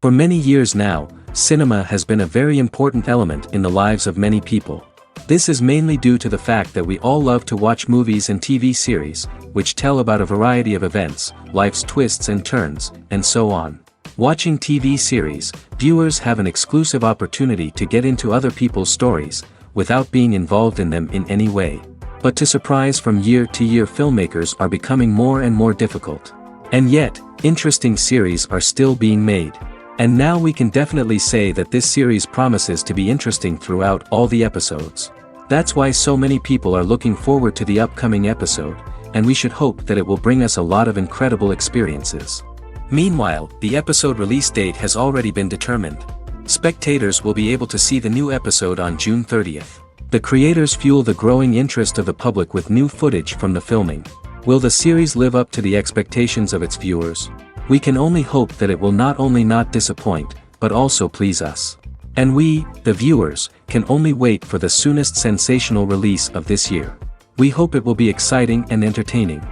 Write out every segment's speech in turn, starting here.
For many years now, cinema has been a very important element in the lives of many people. This is mainly due to the fact that we all love to watch movies and TV series, which tell about a variety of events, life's twists and turns, and so on. Watching TV series, viewers have an exclusive opportunity to get into other people's stories, without being involved in them in any way. But to surprise from year to year, filmmakers are becoming more and more difficult. And yet, interesting series are still being made. And now we can definitely say that this series promises to be interesting throughout all the episodes. That's why so many people are looking forward to the upcoming episode, and we should hope that it will bring us a lot of incredible experiences. Meanwhile, the episode release date has already been determined. Spectators will be able to see the new episode on June 30th. The creators fuel the growing interest of the public with new footage from the filming. Will the series live up to the expectations of its viewers? We can only hope that it will not only not disappoint, but also please us. And we, the viewers, can only wait for the soonest sensational release of this year. We hope it will be exciting and entertaining.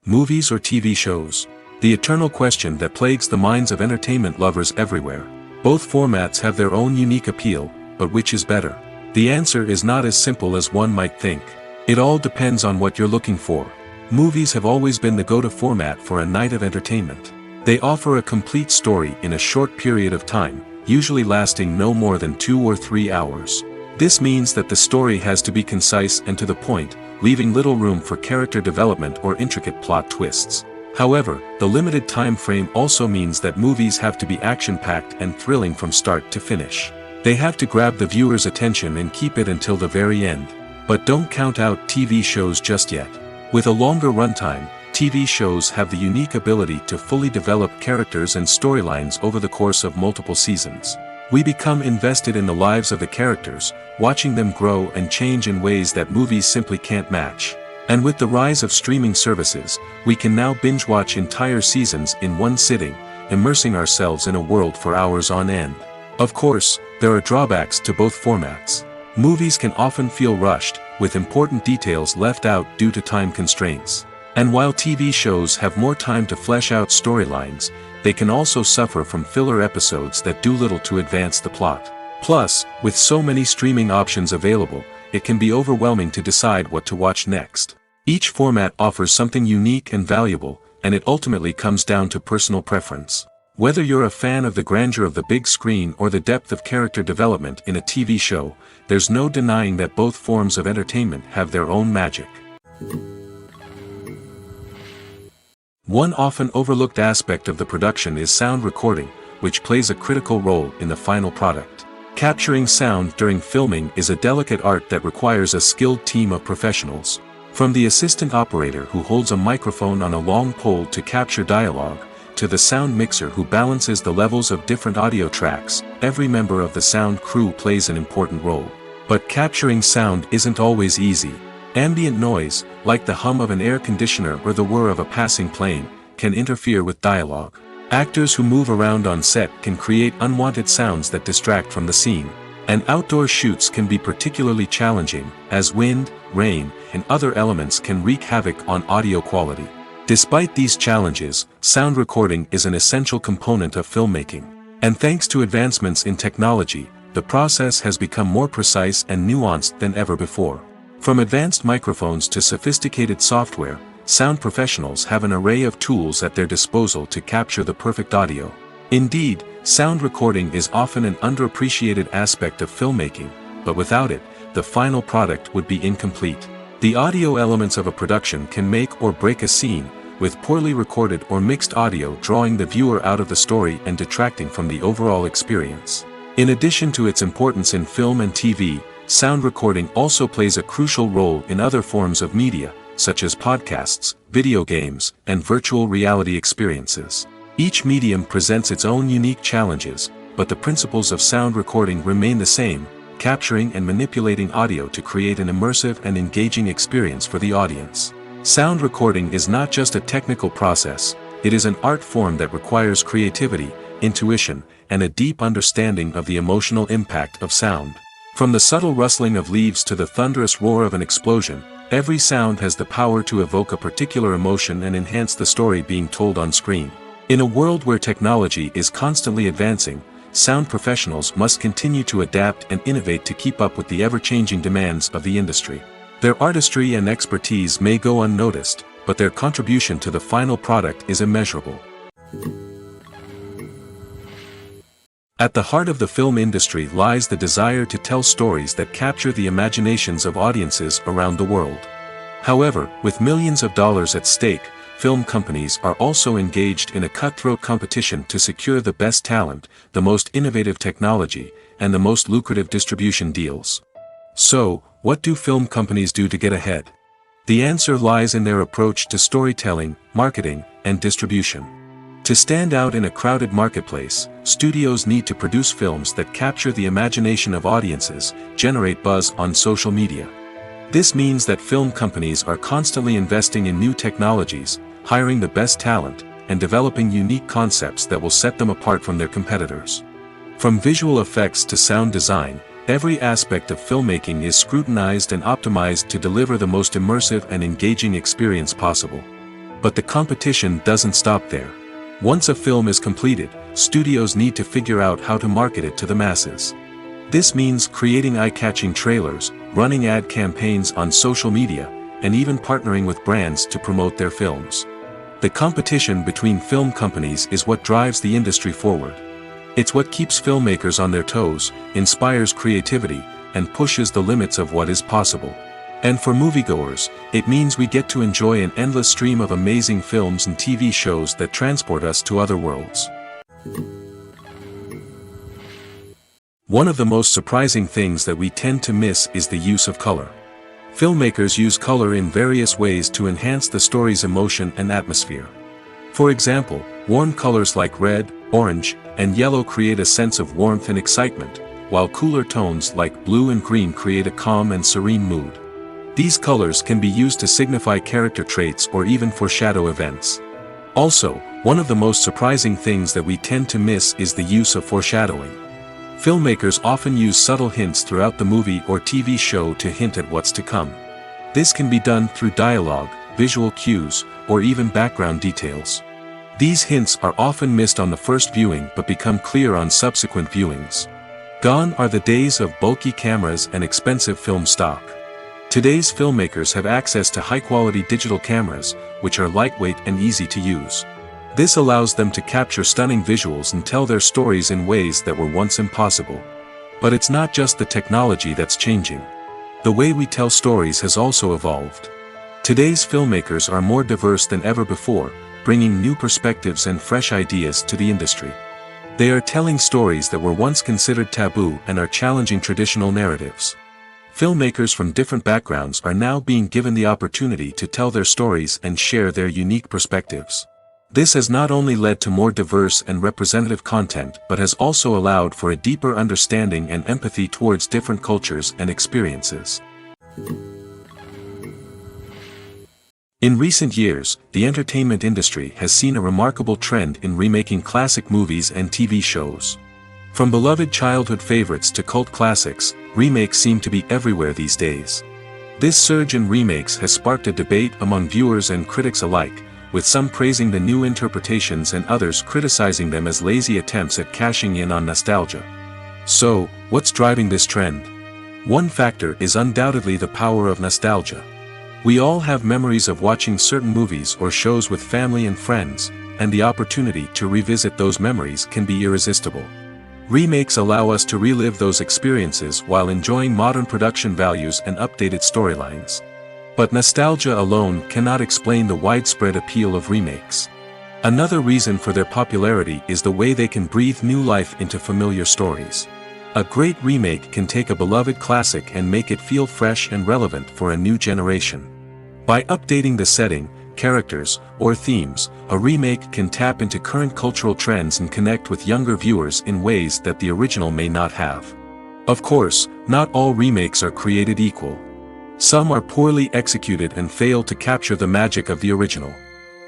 Movies or TV shows? The eternal question that plagues the minds of entertainment lovers everywhere. Both formats have their own unique appeal, but which is better? The answer is not as simple as one might think. It all depends on what you're looking for. Movies have always been the go-to format for a night of entertainment. They offer a complete story in a short period of time, usually lasting no more than 2 or 3 hours. This means that the story has to be concise and to the point, leaving little room for character development or intricate plot twists. However, the limited time frame also means that movies have to be action-packed and thrilling from start to finish. They have to grab the viewer's attention and keep it until the very end. But don't count out TV shows just yet. With a longer runtime, TV shows have the unique ability to fully develop characters and storylines over the course of multiple seasons. We become invested in the lives of the characters, watching them grow and change in ways that movies simply can't match. And with the rise of streaming services, we can now binge-watch entire seasons in one sitting, immersing ourselves in a world for hours on end. Of course, there are drawbacks to both formats. Movies can often feel rushed, with important details left out due to time constraints. And while TV shows have more time to flesh out storylines, they can also suffer from filler episodes that do little to advance the plot. Plus, with so many streaming options available, it can be overwhelming to decide what to watch next. Each format offers something unique and valuable, and it ultimately comes down to personal preference. Whether you're a fan of the grandeur of the big screen or the depth of character development in a TV show, there's no denying that both forms of entertainment have their own magic. One often overlooked aspect of the production is sound recording, which plays a critical role in the final product. Capturing sound during filming is a delicate art that requires a skilled team of professionals. From the assistant operator who holds a microphone on a long pole to capture dialogue, to the sound mixer who balances the levels of different audio tracks, every member of the sound crew plays an important role. But capturing sound isn't always easy. Ambient noise, like the hum of an air conditioner or the whir of a passing plane, can interfere with dialogue. Actors who move around on set can create unwanted sounds that distract from the scene. And outdoor shoots can be particularly challenging, as wind, rain, and other elements can wreak havoc on audio quality. Despite these challenges, sound recording is an essential component of filmmaking. And thanks to advancements in technology, the process has become more precise and nuanced than ever before. From advanced microphones to sophisticated software, sound professionals have an array of tools at their disposal to capture the perfect audio. Indeed, sound recording is often an underappreciated aspect of filmmaking, but without it, the final product would be incomplete. The audio elements of a production can make or break a scene, with poorly recorded or mixed audio drawing the viewer out of the story and detracting from the overall experience. In addition to its importance in film and TV, sound recording also plays a crucial role in other forms of media, such as podcasts, video games, and virtual reality experiences. Each medium presents its own unique challenges, but the principles of sound recording remain the same, capturing and manipulating audio to create an immersive and engaging experience for the audience. Sound recording is not just a technical process, it is an art form that requires creativity, intuition, and a deep understanding of the emotional impact of sound. From the subtle rustling of leaves to the thunderous roar of an explosion, Every sound has the power to evoke a particular emotion and enhance the story being told on screen. In a world where technology is constantly advancing, sound professionals must continue to adapt and innovate to keep up with the ever-changing demands of the industry. Their artistry and expertise may go unnoticed, but their contribution to the final product is immeasurable. At the heart of the film industry lies the desire to tell stories that capture the imaginations of audiences around the world. However, with millions of dollars at stake, film companies are also engaged in a cutthroat competition to secure the best talent, the most innovative technology, and the most lucrative distribution deals. So, what do film companies do to get ahead? The answer lies in their approach to storytelling, marketing, and distribution. To stand out in a crowded marketplace, studios need to produce films that capture the imagination of audiences, generate buzz on social media. This means that film companies are constantly investing in new technologies, hiring the best talent, and developing unique concepts that will set them apart from their competitors. From visual effects to sound design, every aspect of filmmaking is scrutinized and optimized to deliver the most immersive and engaging experience possible. But the competition doesn't stop there. Once a film is completed, studios need to figure out how to market it to the masses. This means creating eye-catching trailers, running ad campaigns on social media, and even partnering with brands to promote their films. The competition between film companies is what drives the industry forward. It's what keeps filmmakers on their toes, inspires creativity, and pushes the limits of what is possible. And for moviegoers, it means we get to enjoy an endless stream of amazing films and TV shows that transport us to other worlds. One of the most surprising things that we tend to miss is the use of color. Filmmakers use color in various ways to enhance the story's emotion and atmosphere. For example, warm colors like red, orange, and yellow create a sense of warmth and excitement, while cooler tones like blue and green create a calm and serene mood. These colors can be used to signify character traits or even foreshadow events. Also, one of the most surprising things that we tend to miss is the use of foreshadowing. Filmmakers often use subtle hints throughout the movie or TV show to hint at what's to come. This can be done through dialogue, visual cues, or even background details. These hints are often missed on the first viewing but become clear on subsequent viewings. Gone are the days of bulky cameras and expensive film stock. Today's filmmakers have access to high-quality digital cameras, which are lightweight and easy to use. This allows them to capture stunning visuals and tell their stories in ways that were once impossible. But it's not just the technology that's changing. The way we tell stories has also evolved. Today's filmmakers are more diverse than ever before, bringing new perspectives and fresh ideas to the industry. They are telling stories that were once considered taboo and are challenging traditional narratives. Filmmakers from different backgrounds are now being given the opportunity to tell their stories and share their unique perspectives. This has not only led to more diverse and representative content but has also allowed for a deeper understanding and empathy towards different cultures and experiences. In recent years, the entertainment industry has seen a remarkable trend in remaking classic movies and TV shows. From beloved childhood favorites to cult classics, remakes seem to be everywhere these days. This surge in remakes has sparked a debate among viewers and critics alike, with some praising the new interpretations and others criticizing them as lazy attempts at cashing in on nostalgia. So, what's driving this trend? One factor is undoubtedly the power of nostalgia. We all have memories of watching certain movies or shows with family and friends, and the opportunity to revisit those memories can be irresistible. Remakes allow us to relive those experiences while enjoying modern production values and updated storylines. But nostalgia alone cannot explain the widespread appeal of remakes. Another reason for their popularity is the way they can breathe new life into familiar stories. A great remake can take a beloved classic and make it feel fresh and relevant for a new generation. By updating the setting, characters, or themes, a remake can tap into current cultural trends and connect with younger viewers in ways that the original may not have. Of course, not all remakes are created equal. Some are poorly executed and fail to capture the magic of the original.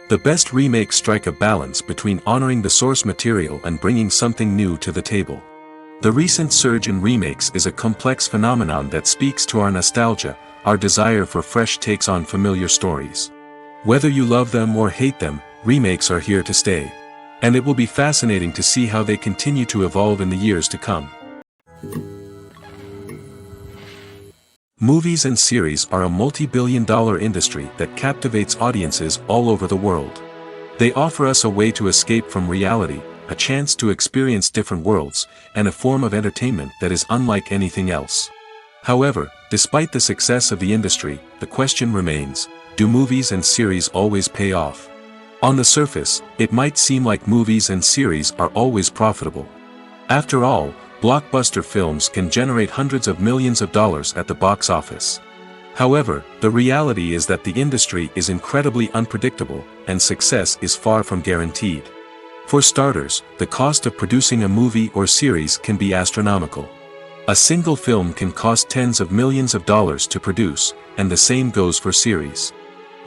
The best remakes strike a balance between honoring the source material and bringing something new to the table. The recent surge in remakes is a complex phenomenon that speaks to our nostalgia, our desire for fresh takes on familiar stories. Whether you love them or hate them, remakes are here to stay. And it will be fascinating to see how they continue to evolve in the years to come. Movies and series are a multi-billion-dollar industry that captivates audiences all over the world. They offer us a way to escape from reality, a chance to experience different worlds, and a form of entertainment that is unlike anything else. However, despite the success of the industry, the question remains, do movies and series always pay off? On the surface, it might seem like movies and series are always profitable. After all, blockbuster films can generate hundreds of millions of dollars at the box office. However, the reality is that the industry is incredibly unpredictable, and success is far from guaranteed. For starters, the cost of producing a movie or series can be astronomical. A single film can cost tens of millions of dollars to produce, and the same goes for series.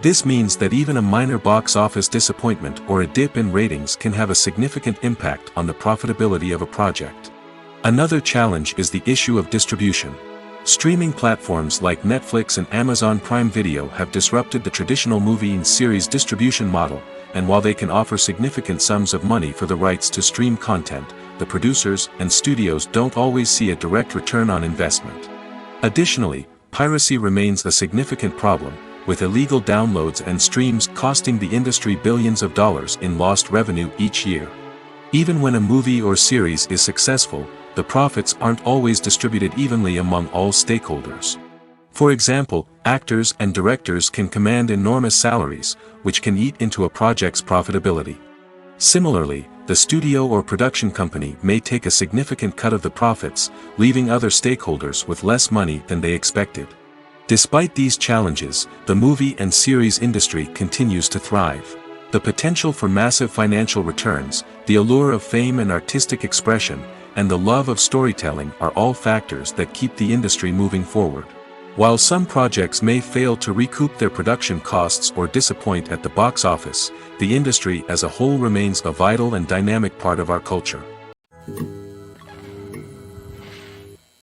This means that even a minor box office disappointment or a dip in ratings can have a significant impact on the profitability of a project. Another challenge is the issue of distribution. Streaming platforms like Netflix and Amazon Prime Video have disrupted the traditional movie and series distribution model, and while they can offer significant sums of money for the rights to stream content, the producers and studios don't always see a direct return on investment. Additionally, piracy remains a significant problem, with illegal downloads and streams costing the industry billions of dollars in lost revenue each year. Even when a movie or series is successful, the profits aren't always distributed evenly among all stakeholders. For example, actors and directors can command enormous salaries, which can eat into a project's profitability. Similarly, the studio or production company may take a significant cut of the profits, leaving other stakeholders with less money than they expected. Despite these challenges, the movie and series industry continues to thrive. The potential for massive financial returns, the allure of fame and artistic expression, and the love of storytelling are all factors that keep the industry moving forward. While some projects may fail to recoup their production costs or disappoint at the box office, the industry as a whole remains a vital and dynamic part of our culture.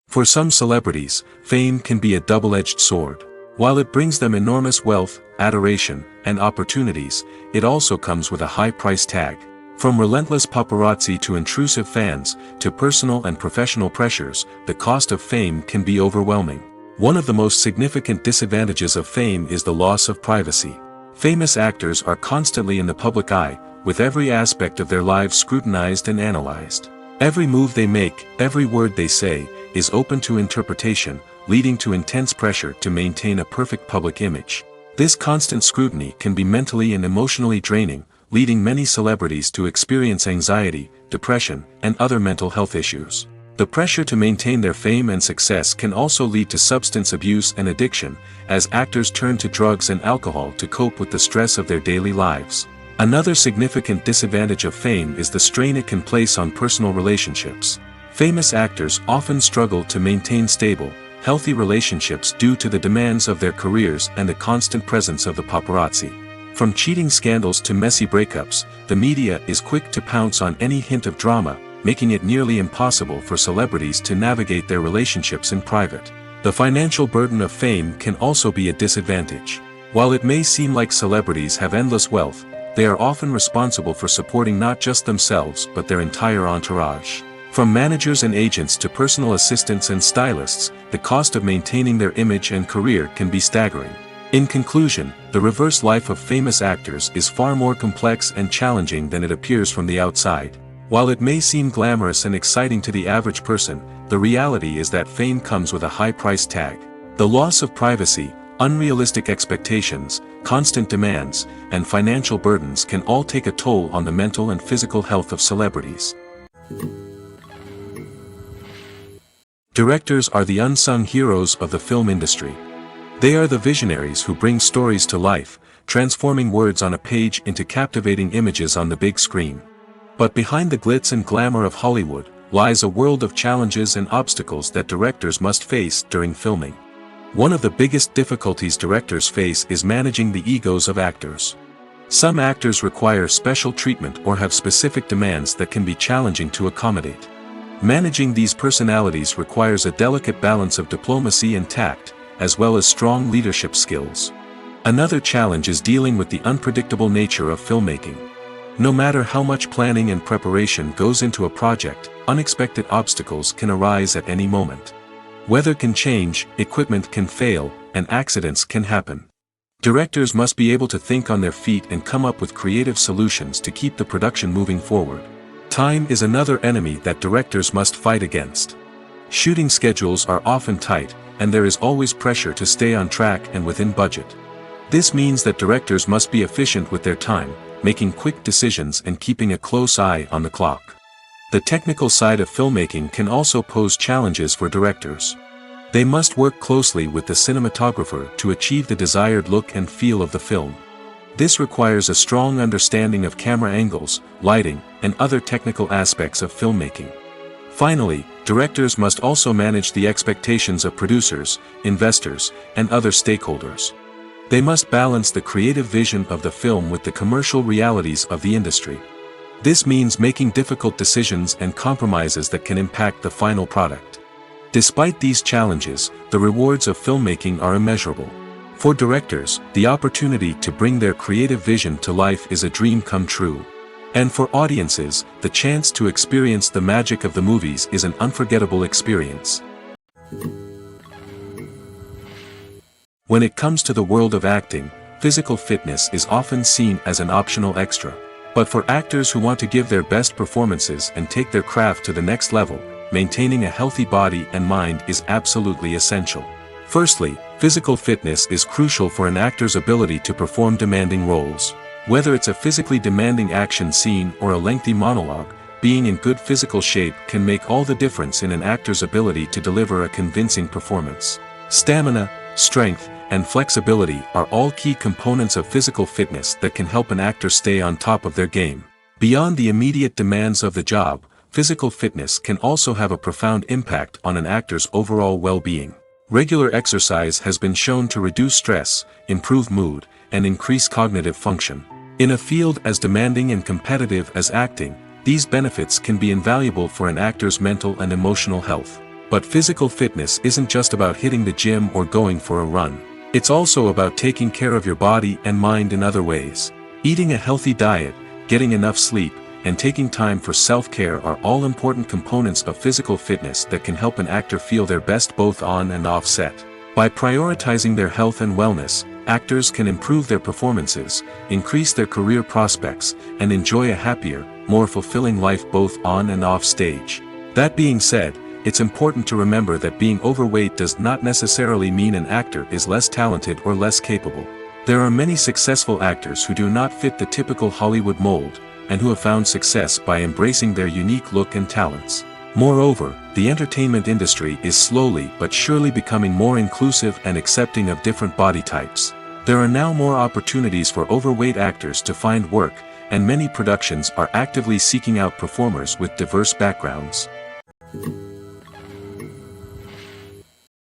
For some celebrities, fame can be a double-edged sword. While it brings them enormous wealth, adoration, and opportunities, it also comes with a high price tag. From relentless paparazzi to intrusive fans, to personal and professional pressures, the cost of fame can be overwhelming. One of the most significant disadvantages of fame is the loss of privacy. Famous actors are constantly in the public eye, with every aspect of their lives scrutinized and analyzed. Every move they make, every word they say, is open to interpretation, leading to intense pressure to maintain a perfect public image. This constant scrutiny can be mentally and emotionally draining, leading many celebrities to experience anxiety, depression, and other mental health issues. The pressure to maintain their fame and success can also lead to substance abuse and addiction, as actors turn to drugs and alcohol to cope with the stress of their daily lives. Another significant disadvantage of fame is the strain it can place on personal relationships. Famous actors often struggle to maintain stable, healthy relationships due to the demands of their careers and the constant presence of the paparazzi. From cheating scandals to messy breakups, the media is quick to pounce on any hint of drama, making it nearly impossible for celebrities to navigate their relationships in private. The financial burden of fame can also be a disadvantage. While it may seem like celebrities have endless wealth, they are often responsible for supporting not just themselves but their entire entourage. From managers and agents to personal assistants and stylists, the cost of maintaining their image and career can be staggering. In conclusion, the reverse life of famous actors is far more complex and challenging than it appears from the outside. While it may seem glamorous and exciting to the average person, the reality is that fame comes with a high price tag. The loss of privacy, unrealistic expectations, constant demands, and financial burdens can all take a toll on the mental and physical health of celebrities. Directors are the unsung heroes of the film industry. They are the visionaries who bring stories to life, transforming words on a page into captivating images on the big screen. But behind the glitz and glamour of Hollywood, lies a world of challenges and obstacles that directors must face during filming. One of the biggest difficulties directors face is managing the egos of actors. Some actors require special treatment or have specific demands that can be challenging to accommodate. Managing these personalities requires a delicate balance of diplomacy and tact, as well as strong leadership skills. Another challenge is dealing with the unpredictable nature of filmmaking. No matter how much planning and preparation goes into a project, unexpected obstacles can arise at any moment. Weather can change, equipment can fail, and accidents can happen. Directors must be able to think on their feet and come up with creative solutions to keep the production moving forward. Time is another enemy that directors must fight against. Shooting schedules are often tight, and there is always pressure to stay on track and within budget. This means that directors must be efficient with their time, making quick decisions and keeping a close eye on the clock. The technical side of filmmaking can also pose challenges for directors. They must work closely with the cinematographer to achieve the desired look and feel of the film. This requires a strong understanding of camera angles, lighting, and other technical aspects of filmmaking. Finally, directors must also manage the expectations of producers, investors, and other stakeholders. They must balance the creative vision of the film with the commercial realities of the industry. This means making difficult decisions and compromises that can impact the final product. Despite these challenges, the rewards of filmmaking are immeasurable. For directors, the opportunity to bring their creative vision to life is a dream come true. And for audiences, the chance to experience the magic of the movies is an unforgettable experience. When it comes to the world of acting, physical fitness is often seen as an optional extra. But for actors who want to give their best performances and take their craft to the next level, maintaining a healthy body and mind is absolutely essential. Firstly, physical fitness is crucial for an actor's ability to perform demanding roles. Whether it's a physically demanding action scene or a lengthy monologue, being in good physical shape can make all the difference in an actor's ability to deliver a convincing performance. Stamina, strength, and flexibility are all key components of physical fitness that can help an actor stay on top of their game. Beyond the immediate demands of the job, physical fitness can also have a profound impact on an actor's overall well-being. Regular exercise has been shown to reduce stress, improve mood, and increase cognitive function. In a field as demanding and competitive as acting, these benefits can be invaluable for an actor's mental and emotional health. But physical fitness isn't just about hitting the gym or going for a run. It's also about taking care of your body and mind in other ways. Eating a healthy diet, getting enough sleep, and taking time for self-care are all important components of physical fitness that can help an actor feel their best both on and off set. By prioritizing their health and wellness, actors can improve their performances, increase their career prospects, and enjoy a happier, more fulfilling life both on and off stage. That being said, it's important to remember that being overweight does not necessarily mean an actor is less talented or less capable. There are many successful actors who do not fit the typical Hollywood mold, and who have found success by embracing their unique look and talents. Moreover, the entertainment industry is slowly but surely becoming more inclusive and accepting of different body types. There are now more opportunities for overweight actors to find work, and many productions are actively seeking out performers with diverse backgrounds.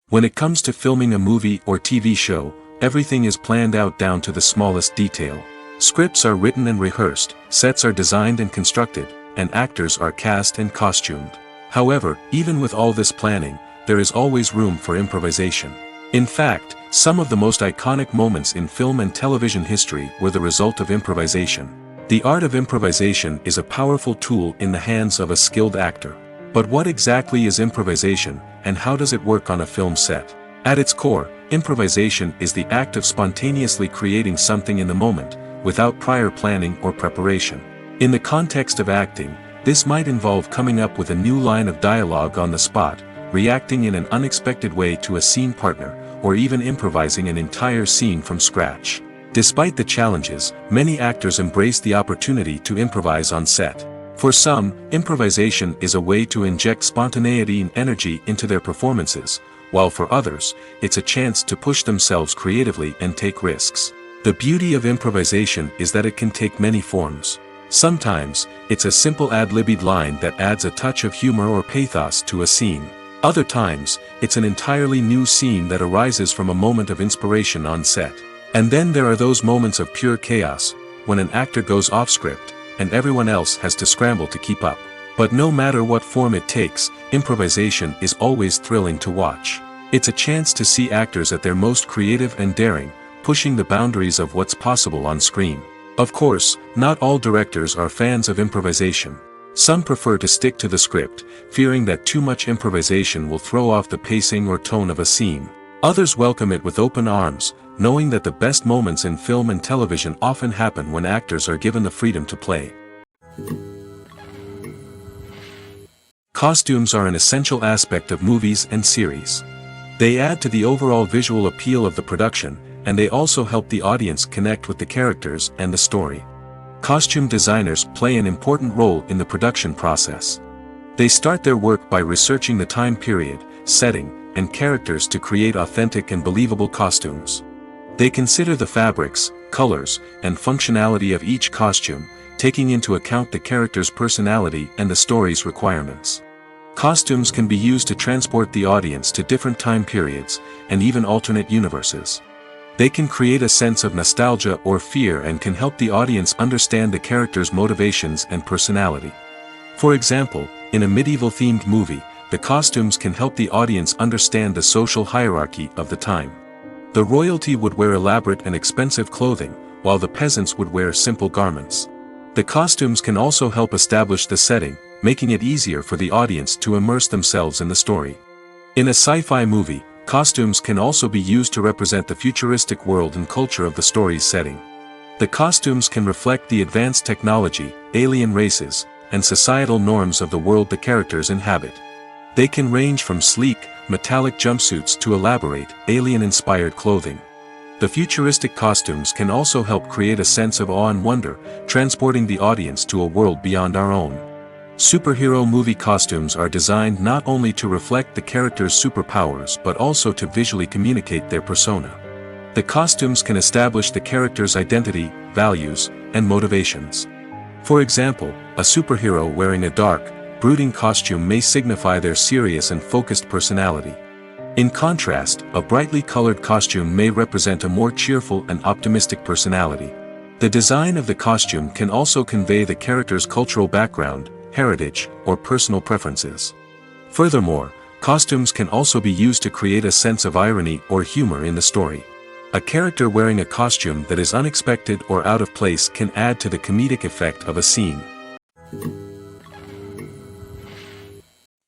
When it comes to filming a movie or TV show, everything is planned out down to the smallest detail. Scripts are written and rehearsed, sets are designed and constructed, and actors are cast and costumed. However, even with all this planning, there is always room for improvisation. In fact, some of the most iconic moments in film and television history were the result of improvisation. The art of improvisation is a powerful tool in the hands of a skilled actor. But what exactly is improvisation, and how does it work on a film set? At its core, improvisation is the act of spontaneously creating something in the moment, without prior planning or preparation. In the context of acting, this might involve coming up with a new line of dialogue on the spot, reacting in an unexpected way to a scene partner, or even improvising an entire scene from scratch. Despite the challenges, many actors embrace the opportunity to improvise on set. For some, improvisation is a way to inject spontaneity and energy into their performances, while for others, it's a chance to push themselves creatively and take risks. The beauty of improvisation is that it can take many forms. Sometimes, it's a simple ad-libbed line that adds a touch of humor or pathos to a scene. Other times, it's an entirely new scene that arises from a moment of inspiration on set. And then there are those moments of pure chaos, when an actor goes off script, and everyone else has to scramble to keep up. But no matter what form it takes, improvisation is always thrilling to watch. It's a chance to see actors at their most creative and daring, pushing the boundaries of what's possible on screen. Of course, not all directors are fans of improvisation. Some prefer to stick to the script, fearing that too much improvisation will throw off the pacing or tone of a scene. Others welcome it with open arms, knowing that the best moments in film and television often happen when actors are given the freedom to play. Costumes are an essential aspect of movies and series. They add to the overall visual appeal of the production, and they also help the audience connect with the characters and the story. Costume designers play an important role in the production process. They start their work by researching the time period, setting, and characters to create authentic and believable costumes. They consider the fabrics, colors, and functionality of each costume, taking into account the character's personality and the story's requirements. Costumes can be used to transport the audience to different time periods, and even alternate universes. They can create a sense of nostalgia or fear and can help the audience understand the character's motivations and personality. For example, in a medieval-themed movie, the costumes can help the audience understand the social hierarchy of the time. The royalty would wear elaborate and expensive clothing, while the peasants would wear simple garments. The costumes can also help establish the setting, making it easier for the audience to immerse themselves in the story. In a sci-fi movie, costumes can also be used to represent the futuristic world and culture of the story's setting. The costumes can reflect the advanced technology, alien races, and societal norms of the world the characters inhabit. They can range from sleek, metallic jumpsuits to elaborate, alien-inspired clothing. The futuristic costumes can also help create a sense of awe and wonder, transporting the audience to a world beyond our own. Superhero movie costumes are designed not only to reflect the character's superpowers but also to visually communicate their persona. The costumes can establish the character's identity, values, and motivations. For example, a superhero wearing a dark, brooding costume may signify their serious and focused personality. In contrast, a brightly colored costume may represent a more cheerful and optimistic personality. The design of the costume can also convey the character's cultural background, heritage, or personal preferences. Furthermore, costumes can also be used to create a sense of irony or humor in the story. A character wearing a costume that is unexpected or out of place can add to the comedic effect of a scene.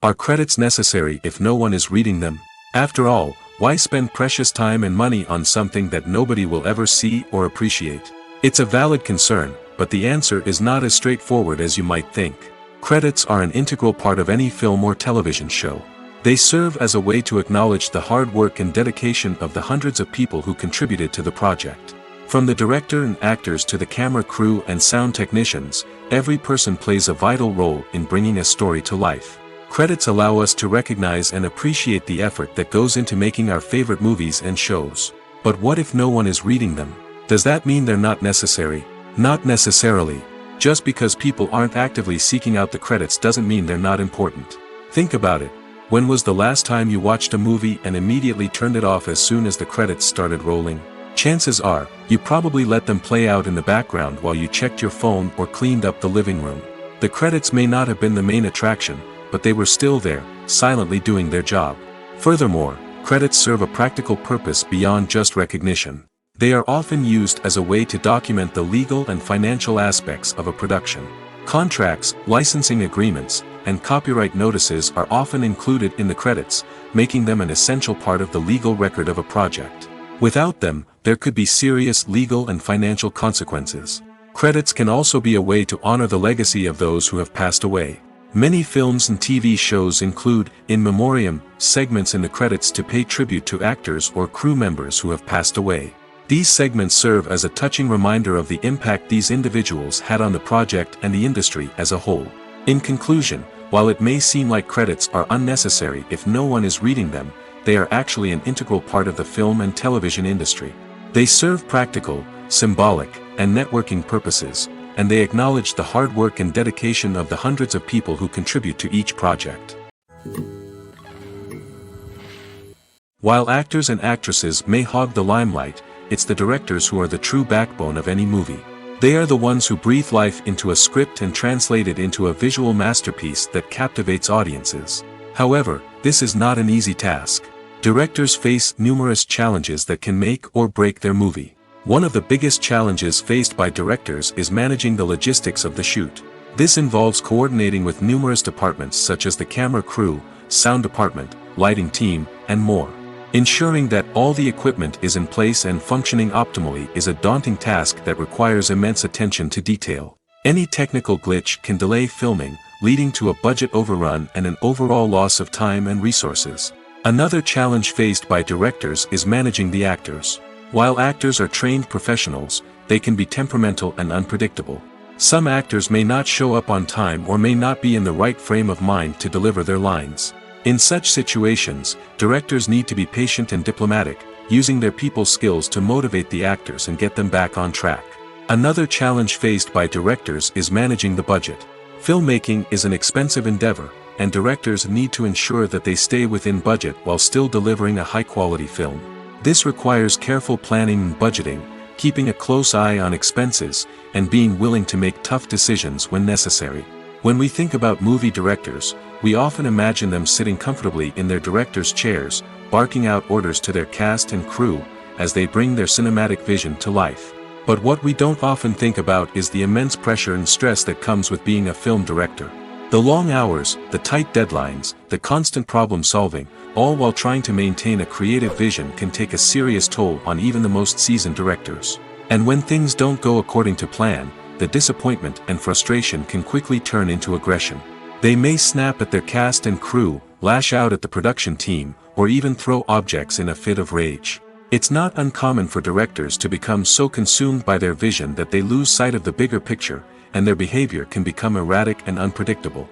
Are credits necessary if no one is reading them? After all, why spend precious time and money on something that nobody will ever see or appreciate? It's a valid concern, but the answer is not as straightforward as you might think. Credits are an integral part of any film or television show. They serve as a way to acknowledge the hard work and dedication of the hundreds of people who contributed to the project. From the director and actors to the camera crew and sound technicians, every person plays a vital role in bringing a story to life. Credits allow us to recognize and appreciate the effort that goes into making our favorite movies and shows. But what if no one is reading them? Does that mean they're not necessary? Not necessarily. Just because people aren't actively seeking out the credits doesn't mean they're not important. Think about it. When was the last time you watched a movie and immediately turned it off as soon as the credits started rolling? Chances are, you probably let them play out in the background while you checked your phone or cleaned up the living room. The credits may not have been the main attraction, but they were still there, silently doing their job. Furthermore, credits serve a practical purpose beyond just recognition. They are often used as a way to document the legal and financial aspects of a production. Contracts, licensing agreements, and copyright notices are often included in the credits, making them an essential part of the legal record of a project. Without them, there could be serious legal and financial consequences. Credits can also be a way to honor the legacy of those who have passed away. Many films and TV shows include, in memoriam, segments in the credits to pay tribute to actors or crew members who have passed away. These segments serve as a touching reminder of the impact these individuals had on the project and the industry as a whole. In conclusion, while it may seem like credits are unnecessary if no one is reading them, they are actually an integral part of the film and television industry. They serve practical, symbolic, and networking purposes, and they acknowledge the hard work and dedication of the hundreds of people who contribute to each project. While actors and actresses may hog the limelight, it's the directors who are the true backbone of any movie. They are the ones who breathe life into a script and translate it into a visual masterpiece that captivates audiences. However, this is not an easy task. Directors face numerous challenges that can make or break their movie. One of the biggest challenges faced by directors is managing the logistics of the shoot. This involves coordinating with numerous departments such as the camera crew, sound department, lighting team, and more. Ensuring that all the equipment is in place and functioning optimally is a daunting task that requires immense attention to detail. Any technical glitch can delay filming, leading to a budget overrun and an overall loss of time and resources. Another challenge faced by directors is managing the actors. While actors are trained professionals, they can be temperamental and unpredictable. Some actors may not show up on time or may not be in the right frame of mind to deliver their lines. In such situations, directors need to be patient and diplomatic, using their people skills to motivate the actors and get them back on track. Another challenge faced by directors is managing the budget. Filmmaking is an expensive endeavor, and directors need to ensure that they stay within budget while still delivering a high-quality film. This requires careful planning and budgeting, keeping a close eye on expenses, and being willing to make tough decisions when necessary. When we think about movie directors, we often imagine them sitting comfortably in their director's chairs, barking out orders to their cast and crew, as they bring their cinematic vision to life. But what we don't often think about is the immense pressure and stress that comes with being a film director. The long hours, the tight deadlines, the constant problem solving, all while trying to maintain a creative vision can take a serious toll on even the most seasoned directors. And when things don't go according to plan, the disappointment and frustration can quickly turn into aggression. They may snap at their cast and crew, lash out at the production team, or even throw objects in a fit of rage. It's not uncommon for directors to become so consumed by their vision that they lose sight of the bigger picture, and their behavior can become erratic and unpredictable.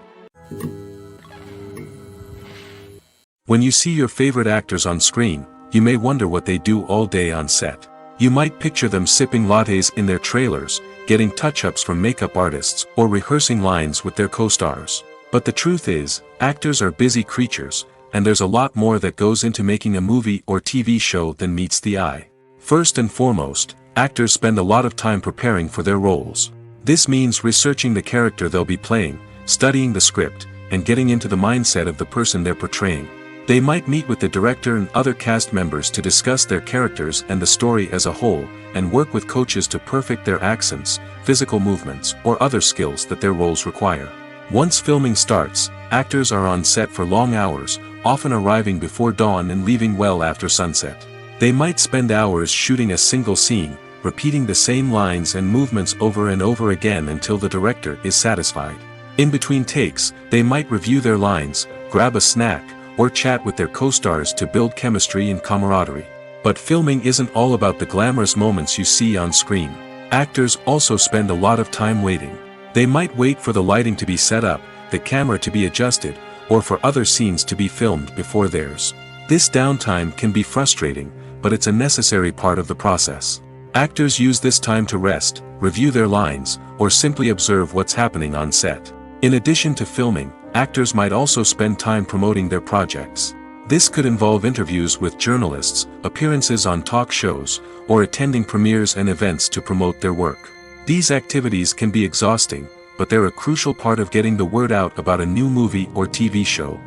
When you see your favorite actors on screen, you may wonder what they do all day on set. You might picture them sipping lattes in their trailers, getting touch-ups from makeup artists, or rehearsing lines with their co-stars. But the truth is, actors are busy creatures, and there's a lot more that goes into making a movie or TV show than meets the eye. First and foremost, actors spend a lot of time preparing for their roles. This means researching the character they'll be playing, studying the script, and getting into the mindset of the person they're portraying. They might meet with the director and other cast members to discuss their characters and the story as a whole, and work with coaches to perfect their accents, physical movements, or other skills that their roles require. Once filming starts, actors are on set for long hours, often arriving before dawn and leaving well after sunset. They might spend hours shooting a single scene, repeating the same lines and movements over and over again until the director is satisfied. In between takes, they might review their lines, grab a snack, or chat with their co-stars to build chemistry and camaraderie. But filming isn't all about the glamorous moments you see on screen. Actors also spend a lot of time waiting. They might wait for the lighting to be set up, the camera to be adjusted, or for other scenes to be filmed before theirs. This downtime can be frustrating, but it's a necessary part of the process. Actors use this time to rest, review their lines, or simply observe what's happening on set. In addition to filming, actors might also spend time promoting their projects. This could involve interviews with journalists, appearances on talk shows, or attending premieres and events to promote their work. These activities can be exhausting, but they're a crucial part of getting the word out about a new movie or TV show.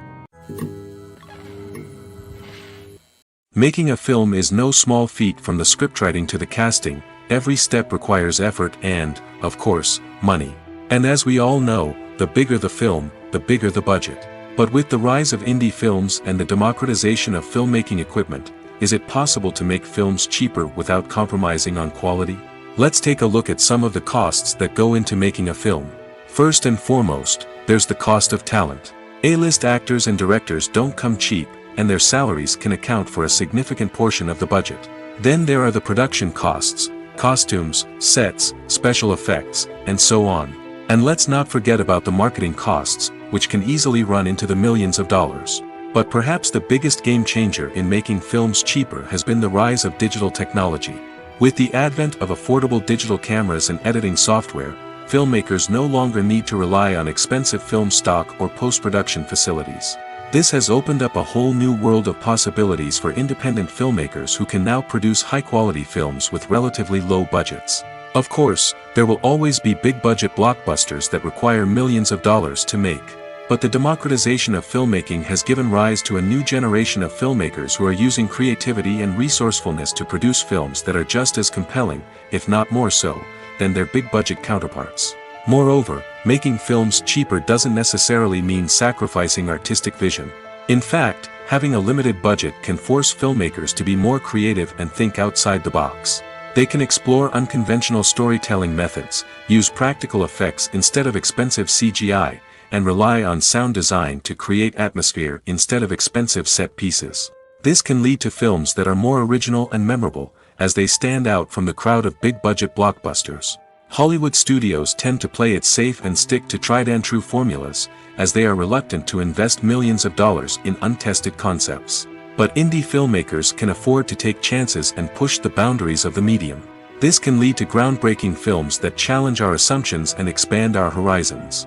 Making a film is no small feat. From the scriptwriting to the casting, every step requires effort and, of course, money. And as we all know, the bigger the film, the bigger the budget. But with the rise of indie films and the democratization of filmmaking equipment, is it possible to make films cheaper without compromising on quality? Let's take a look at some of the costs that go into making a film. First and foremost, there's the cost of talent. A-list actors and directors don't come cheap, and their salaries can account for a significant portion of the budget. Then there are the production costs, costumes, sets, special effects, and so on. And let's not forget about the marketing costs, which can easily run into the millions of dollars. But perhaps the biggest game changer in making films cheaper has been the rise of digital technology. With the advent of affordable digital cameras and editing software, filmmakers no longer need to rely on expensive film stock or post-production facilities. This has opened up a whole new world of possibilities for independent filmmakers who can now produce high-quality films with relatively low budgets. Of course, there will always be big-budget blockbusters that require millions of dollars to make. But the democratization of filmmaking has given rise to a new generation of filmmakers who are using creativity and resourcefulness to produce films that are just as compelling, if not more so, than their big-budget counterparts. Moreover, making films cheaper doesn't necessarily mean sacrificing artistic vision. In fact, having a limited budget can force filmmakers to be more creative and think outside the box. They can explore unconventional storytelling methods, use practical effects instead of expensive CGI, and rely on sound design to create atmosphere instead of expensive set pieces. This can lead to films that are more original and memorable, as they stand out from the crowd of big-budget blockbusters. Hollywood studios tend to play it safe and stick to tried-and-true formulas, as they are reluctant to invest millions of dollars in untested concepts. But indie filmmakers can afford to take chances and push the boundaries of the medium. This can lead to groundbreaking films that challenge our assumptions and expand our horizons.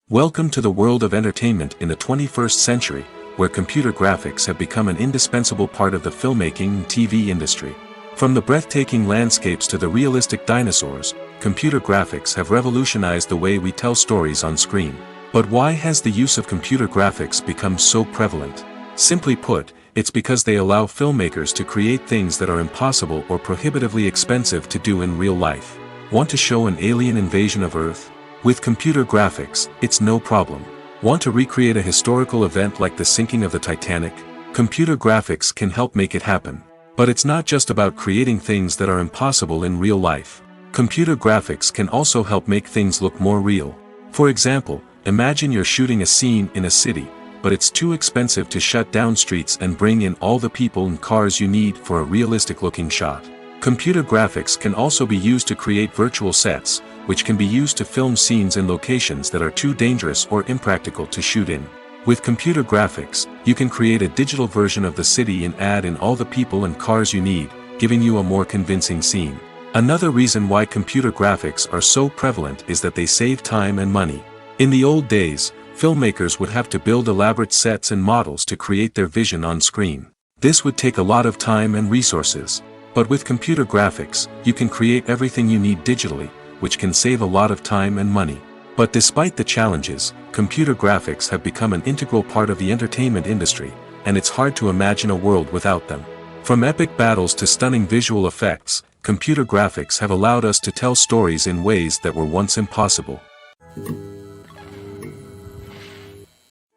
Welcome to the world of entertainment in the 21st century, where computer graphics have become an indispensable part of the filmmaking and TV industry. From the breathtaking landscapes to the realistic dinosaurs, computer graphics have revolutionized the way we tell stories on screen. But why has the use of computer graphics become so prevalent? Simply put, it's because they allow filmmakers to create things that are impossible or prohibitively expensive to do in real life. Want to show an alien invasion of Earth? With computer graphics, it's no problem. Want to recreate a historical event like the sinking of the Titanic? Computer graphics can help make it happen. But it's not just about creating things that are impossible in real life. Computer graphics can also help make things look more real. For example, imagine you're shooting a scene in a city, but it's too expensive to shut down streets and bring in all the people and cars you need for a realistic-looking shot. Computer graphics can also be used to create virtual sets, which can be used to film scenes in locations that are too dangerous or impractical to shoot in. With computer graphics, you can create a digital version of the city and add in all the people and cars you need, giving you a more convincing scene. Another reason why computer graphics are so prevalent is that they save time and money. In the old days, filmmakers would have to build elaborate sets and models to create their vision on screen. This would take a lot of time and resources. But with computer graphics, you can create everything you need digitally, which can save a lot of time and money. But despite the challenges, computer graphics have become an integral part of the entertainment industry, and it's hard to imagine a world without them. From epic battles to stunning visual effects, computer graphics have allowed us to tell stories in ways that were once impossible.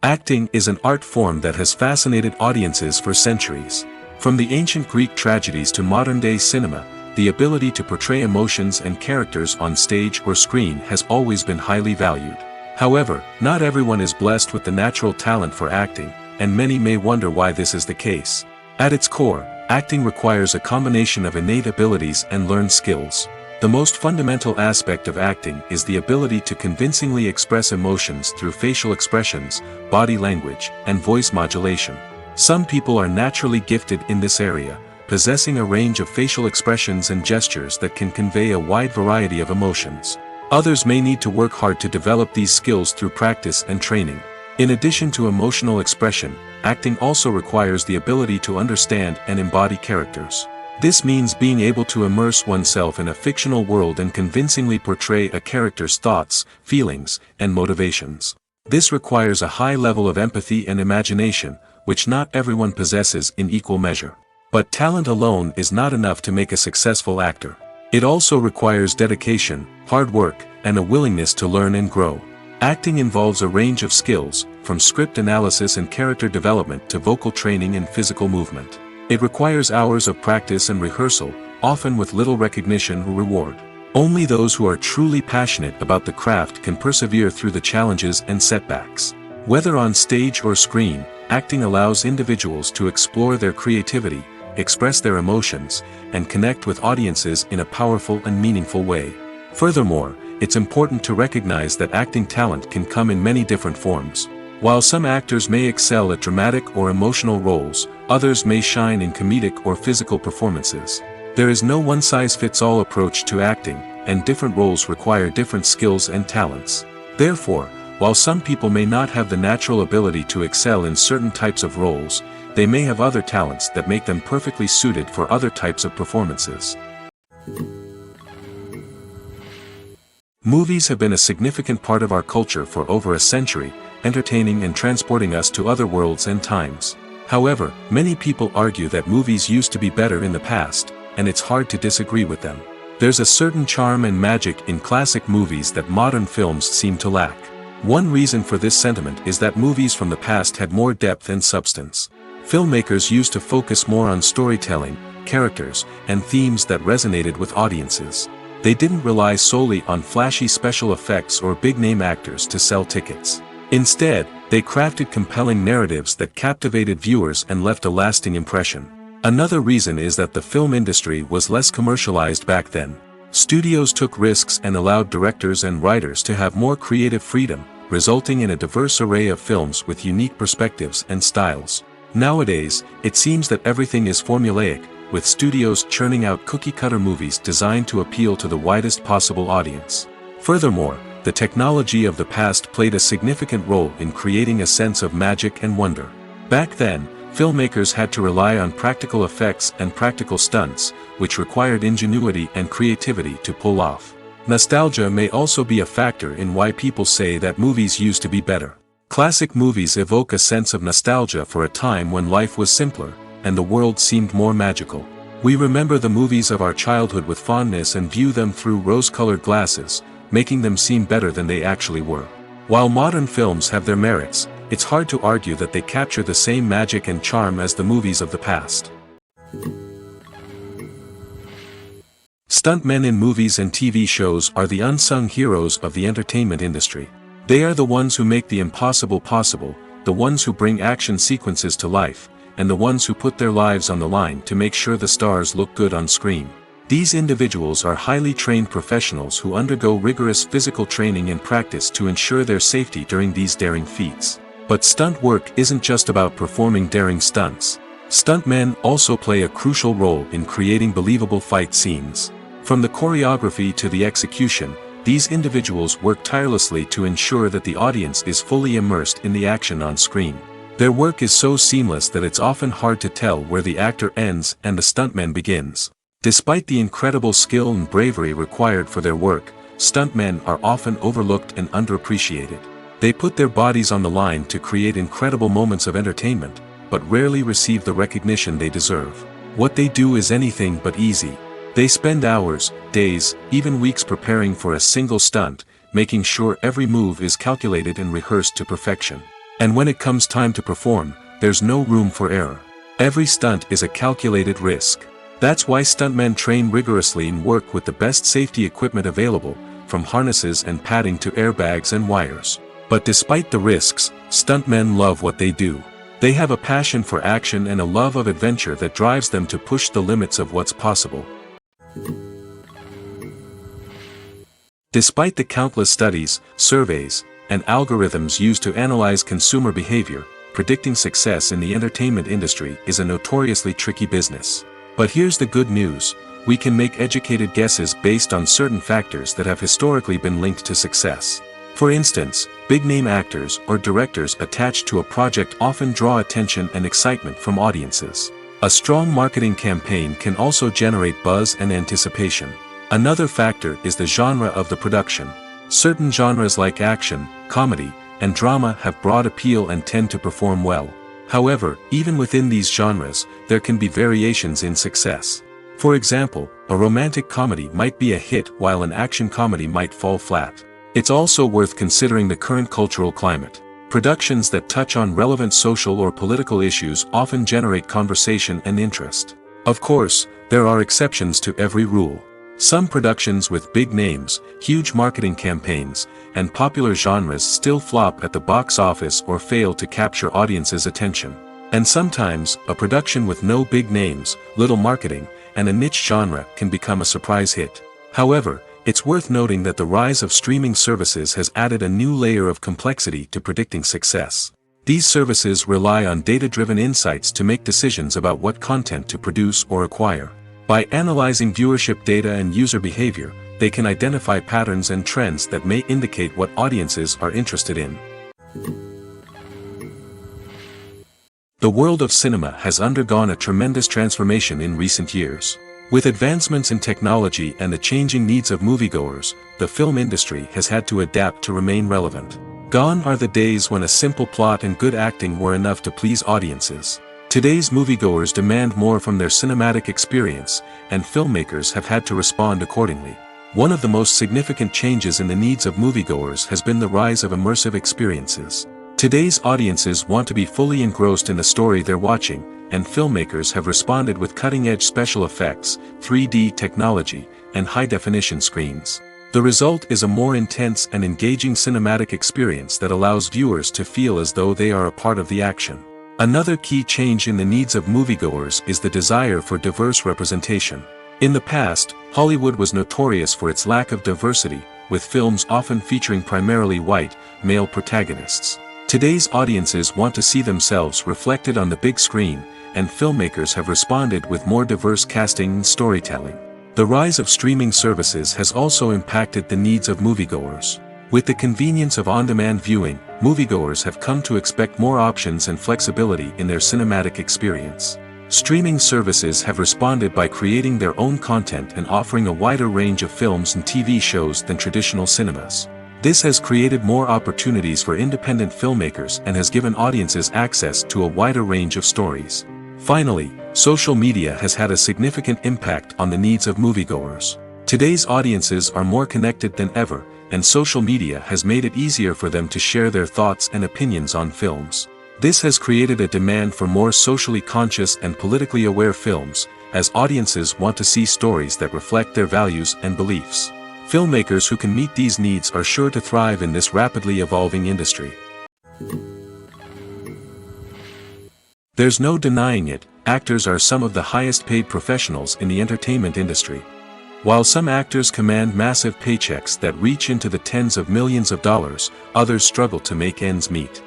Acting is an art form that has fascinated audiences for centuries. From the ancient Greek tragedies to modern-day cinema, the ability to portray emotions and characters on stage or screen has always been highly valued. However, not everyone is blessed with the natural talent for acting, and many may wonder why this is the case. At its core, acting requires a combination of innate abilities and learned skills. The most fundamental aspect of acting is the ability to convincingly express emotions through facial expressions, body language, and voice modulation. Some people are naturally gifted in this area, possessing a range of facial expressions and gestures that can convey a wide variety of emotions. Others may need to work hard to develop these skills through practice and training. In addition to emotional expression, acting also requires the ability to understand and embody characters. This means being able to immerse oneself in a fictional world and convincingly portray a character's thoughts, feelings, and motivations. This requires a high level of empathy and imagination, which not everyone possesses in equal measure. But talent alone is not enough to make a successful actor. It also requires dedication, hard work, and a willingness to learn and grow. Acting involves a range of skills, from script analysis and character development to vocal training and physical movement. It requires hours of practice and rehearsal, often with little recognition or reward. Only those who are truly passionate about the craft can persevere through the challenges and setbacks. Whether on stage or screen, acting allows individuals to explore their creativity, express their emotions, and connect with audiences in a powerful and meaningful way. Furthermore, it's important to recognize that acting talent can come in many different forms. While some actors may excel at dramatic or emotional roles, others may shine in comedic or physical performances. There is no one-size-fits-all approach to acting, and different roles require different skills and talents. Therefore, while some people may not have the natural ability to excel in certain types of roles, they may have other talents that make them perfectly suited for other types of performances. Movies have been a significant part of our culture for over a century, entertaining and transporting us to other worlds and times. However, many people argue that movies used to be better in the past, and it's hard to disagree with them. There's a certain charm and magic in classic movies that modern films seem to lack. One reason for this sentiment is that movies from the past had more depth and substance. Filmmakers used to focus more on storytelling, characters, and themes that resonated with audiences. They didn't rely solely on flashy special effects or big-name actors to sell tickets. Instead, they crafted compelling narratives that captivated viewers and left a lasting impression. Another reason is that the film industry was less commercialized back then. Studios took risks and allowed directors and writers to have more creative freedom, resulting in a diverse array of films with unique perspectives and styles. Nowadays, it seems that everything is formulaic, with studios churning out cookie-cutter movies designed to appeal to the widest possible audience. Furthermore, the technology of the past played a significant role in creating a sense of magic and wonder. Back then, filmmakers had to rely on practical effects and practical stunts, which required ingenuity and creativity to pull off. Nostalgia may also be a factor in why people say that movies used to be better. Classic movies evoke a sense of nostalgia for a time when life was simpler, and the world seemed more magical. We remember the movies of our childhood with fondness and view them through rose-colored glasses, making them seem better than they actually were. While modern films have their merits, it's hard to argue that they capture the same magic and charm as the movies of the past. Stuntmen in movies and TV shows are the unsung heroes of the entertainment industry. They are the ones who make the impossible possible, the ones who bring action sequences to life, and the ones who put their lives on the line to make sure the stars look good on screen. These individuals are highly trained professionals who undergo rigorous physical training and practice to ensure their safety during these daring feats. But stunt work isn't just about performing daring stunts. Stuntmen also play a crucial role in creating believable fight scenes. From the choreography to the execution, these individuals work tirelessly to ensure that the audience is fully immersed in the action on screen. Their work is so seamless that it's often hard to tell where the actor ends and the stuntman begins. Despite the incredible skill and bravery required for their work, stuntmen are often overlooked and underappreciated. They put their bodies on the line to create incredible moments of entertainment, but rarely receive the recognition they deserve. What they do is anything but easy. They spend hours, days, even weeks preparing for a single stunt, making sure every move is calculated and rehearsed to perfection. And when it comes time to perform, there's no room for error. Every stunt is a calculated risk. That's why stuntmen train rigorously and work with the best safety equipment available, from harnesses and padding to airbags and wires. But despite the risks, stuntmen love what they do. They have a passion for action and a love of adventure that drives them to push the limits of what's possible. Despite the countless studies, surveys, and algorithms used to analyze consumer behavior, predicting success in the entertainment industry is a notoriously tricky business. But here's the good news: we can make educated guesses based on certain factors that have historically been linked to success. For instance, big-name actors or directors attached to a project often draw attention and excitement from audiences. A strong marketing campaign can also generate buzz and anticipation. Another factor is the genre of the production. Certain genres like action, comedy, and drama have broad appeal and tend to perform well. However, even within these genres, there can be variations in success. For example, a romantic comedy might be a hit while an action comedy might fall flat. It's also worth considering the current cultural climate. Productions that touch on relevant social or political issues often generate conversation and interest. Of course, there are exceptions to every rule. Some productions with big names, huge marketing campaigns, and popular genres still flop at the box office or fail to capture audiences' attention. And sometimes, a production with no big names, little marketing, and a niche genre can become a surprise hit. However, it's worth noting that the rise of streaming services has added a new layer of complexity to predicting success. These services rely on data-driven insights to make decisions about what content to produce or acquire. By analyzing viewership data and user behavior, they can identify patterns and trends that may indicate what audiences are interested in. The world of cinema has undergone a tremendous transformation in recent years. With advancements in technology and the changing needs of moviegoers, the film industry has had to adapt to remain relevant. Gone are the days when a simple plot and good acting were enough to please audiences. Today's moviegoers demand more from their cinematic experience, and filmmakers have had to respond accordingly. One of the most significant changes in the needs of moviegoers has been the rise of immersive experiences. Today's audiences want to be fully engrossed in the story they're watching, and filmmakers have responded with cutting-edge special effects, 3D technology, and high-definition screens. The result is a more intense and engaging cinematic experience that allows viewers to feel as though they are a part of the action. Another key change in the needs of moviegoers is the desire for diverse representation. In the past, Hollywood was notorious for its lack of diversity, with films often featuring primarily white, male protagonists. Today's audiences want to see themselves reflected on the big screen, and filmmakers have responded with more diverse casting and storytelling. The rise of streaming services has also impacted the needs of moviegoers. With the convenience of on-demand viewing, moviegoers have come to expect more options and flexibility in their cinematic experience. Streaming services have responded by creating their own content and offering a wider range of films and TV shows than traditional cinemas. This has created more opportunities for independent filmmakers and has given audiences access to a wider range of stories. Finally, social media has had a significant impact on the needs of moviegoers. Today's audiences are more connected than ever, and social media has made it easier for them to share their thoughts and opinions on films. This has created a demand for more socially conscious and politically aware films, as audiences want to see stories that reflect their values and beliefs. Filmmakers who can meet these needs are sure to thrive in this rapidly evolving industry. There's no denying it, actors are some of the highest paid professionals in the entertainment industry. While some actors command massive paychecks that reach into the tens of millions of dollars, others struggle to make ends meet.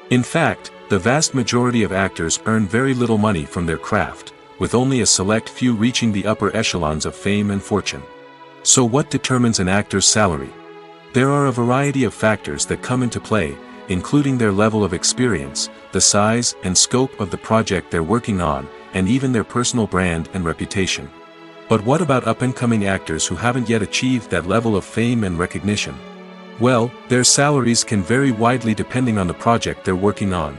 In fact, the vast majority of actors earn very little money from their craft, with only a select few reaching the upper echelons of fame and fortune. So what determines an actor's salary? There are a variety of factors that come into play, including their level of experience, the size and scope of the project they're working on, and even their personal brand and reputation. But what about up-and-coming actors who haven't yet achieved that level of fame and recognition? Well, their salaries can vary widely depending on the project they're working on.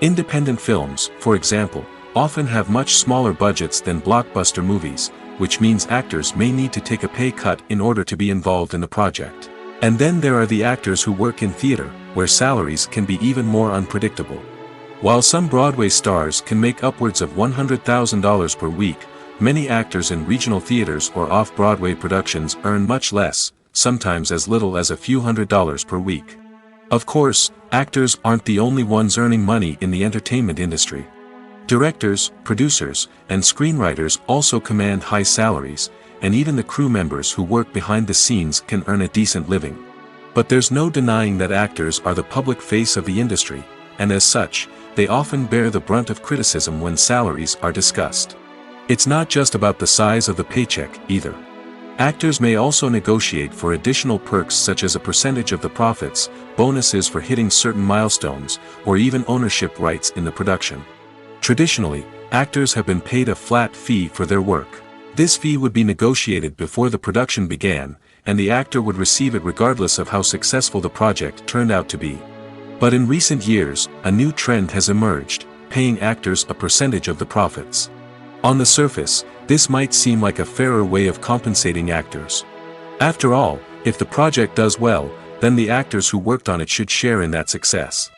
Independent films, for example, often have much smaller budgets than blockbuster movies, which means actors may need to take a pay cut in order to be involved in the project. And then there are the actors who work in theater, where salaries can be even more unpredictable. While some Broadway stars can make upwards of $100,000 per week, many actors in regional theaters or off-Broadway productions earn much less, sometimes as little as a few $100s per week. Of course, actors aren't the only ones earning money in the entertainment industry. Directors, producers, and screenwriters also command high salaries, and even the crew members who work behind the scenes can earn a decent living. But there's no denying that actors are the public face of the industry, and as such, they often bear the brunt of criticism when salaries are discussed. It's not just about the size of the paycheck, either. Actors may also negotiate for additional perks such as a percentage of the profits, bonuses for hitting certain milestones, or even ownership rights in the production. Traditionally, actors have been paid a flat fee for their work. This fee would be negotiated before the production began, and the actor would receive it regardless of how successful the project turned out to be. But in recent years, a new trend has emerged, paying actors a percentage of the profits. On the surface, this might seem like a fairer way of compensating actors. After all, if the project does well, then the actors who worked on it should share in that success.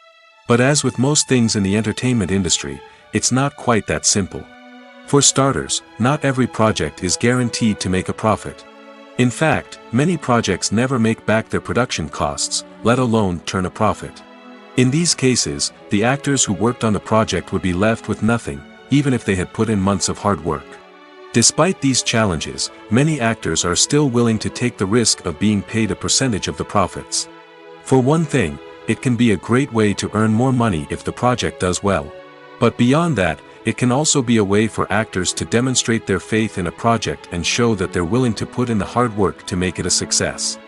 But as with most things in the entertainment industry, it's not quite that simple. For starters, not every project is guaranteed to make a profit. In fact, many projects never make back their production costs, let alone turn a profit. In these cases, the actors who worked on the project would be left with nothing, even if they had put in months of hard work. Despite these challenges, many actors are still willing to take the risk of being paid a percentage of the profits. For one thing, it can be a great way to earn more money if the project does well. But beyond that, it can also be a way for actors to demonstrate their faith in a project and show that they're willing to put in the hard work to make it a success.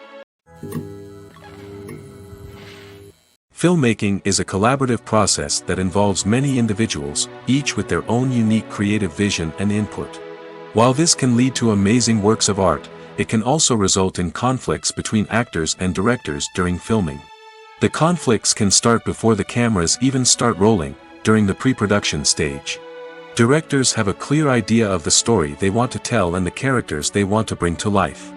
Filmmaking is a collaborative process that involves many individuals, each with their own unique creative vision and input. While this can lead to amazing works of art, it can also result in conflicts between actors and directors during filming. The conflicts can start before the cameras even start rolling, during the pre-production stage. Directors have a clear idea of the story they want to tell and the characters they want to bring to life.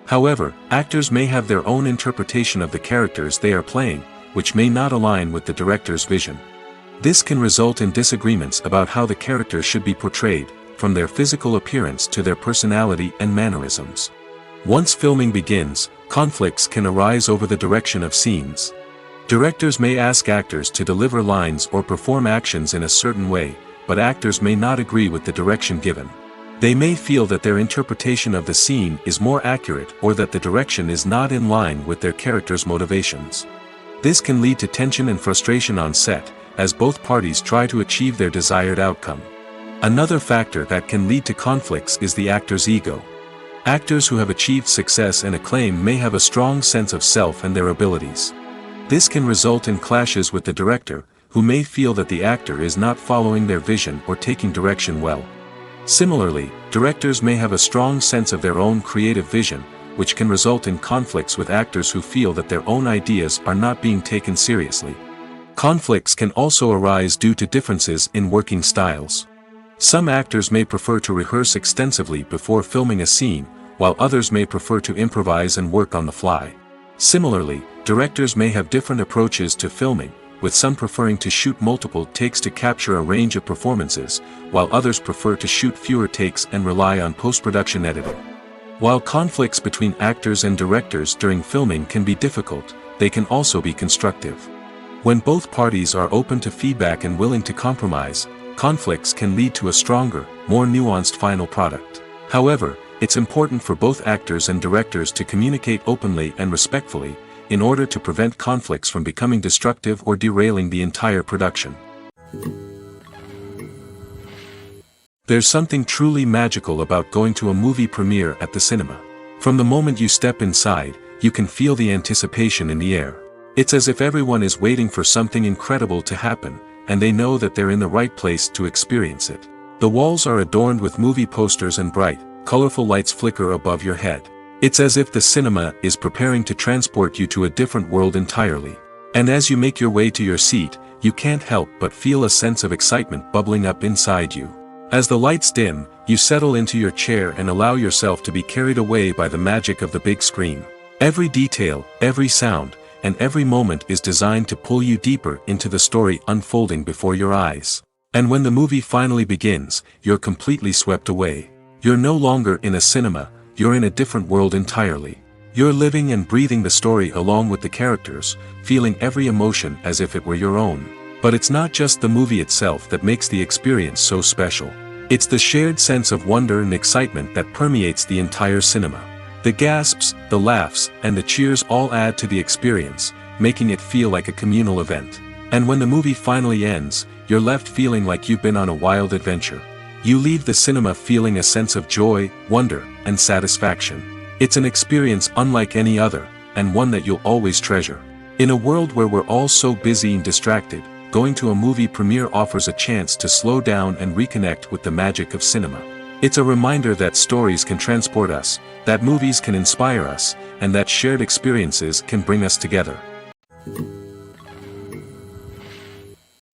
However, actors may have their own interpretation of the characters they are playing, which may not align with the director's vision. This can result in disagreements about how the characters should be portrayed, from their physical appearance to their personality and mannerisms. Once filming begins, conflicts can arise over the direction of scenes. Directors may ask actors to deliver lines or perform actions in a certain way, but actors may not agree with the direction given. They may feel that their interpretation of the scene is more accurate or that the direction is not in line with their character's motivations. This can lead to tension and frustration on set, as both parties try to achieve their desired outcome. Another factor that can lead to conflicts is the actor's ego. Actors who have achieved success and acclaim may have a strong sense of self and their abilities. This can result in clashes with the director, who may feel that the actor is not following their vision or taking direction well. Similarly, directors may have a strong sense of their own creative vision, which can result in conflicts with actors who feel that their own ideas are not being taken seriously. Conflicts can also arise due to differences in working styles. Some actors may prefer to rehearse extensively before filming a scene, while others may prefer to improvise and work on the fly. Similarly, directors may have different approaches to filming, with some preferring to shoot multiple takes to capture a range of performances, while others prefer to shoot fewer takes and rely on post-production editing. While conflicts between actors and directors during filming can be difficult, they can also be constructive. When both parties are open to feedback and willing to compromise, conflicts can lead to a stronger, more nuanced final product. However, it's important for both actors and directors to communicate openly and respectfully, in order to prevent conflicts from becoming destructive or derailing the entire production. There's something truly magical about going to a movie premiere at the cinema. From the moment you step inside, you can feel the anticipation in the air. It's as if everyone is waiting for something incredible to happen, and they know that they're in the right place to experience it. The walls are adorned with movie posters and bright, colorful lights flicker above your head. It's as if the cinema is preparing to transport you to a different world entirely. And as you make your way to your seat, you can't help but feel a sense of excitement bubbling up inside you. As the lights dim, you settle into your chair and allow yourself to be carried away by the magic of the big screen. Every detail, every sound, and every moment is designed to pull you deeper into the story unfolding before your eyes. And when the movie finally begins, you're completely swept away. You're no longer in a cinema, you're in a different world entirely. You're living and breathing the story along with the characters, feeling every emotion as if it were your own. But it's not just the movie itself that makes the experience so special. It's the shared sense of wonder and excitement that permeates the entire cinema. The gasps, the laughs, and the cheers all add to the experience, making it feel like a communal event. And when the movie finally ends, you're left feeling like you've been on a wild adventure. You leave the cinema feeling a sense of joy, wonder, and satisfaction. It's an experience unlike any other, and one that you'll always treasure. In a world where we're all so busy and distracted, going to a movie premiere offers a chance to slow down and reconnect with the magic of cinema. It's a reminder that stories can transport us, that movies can inspire us, and that shared experiences can bring us together.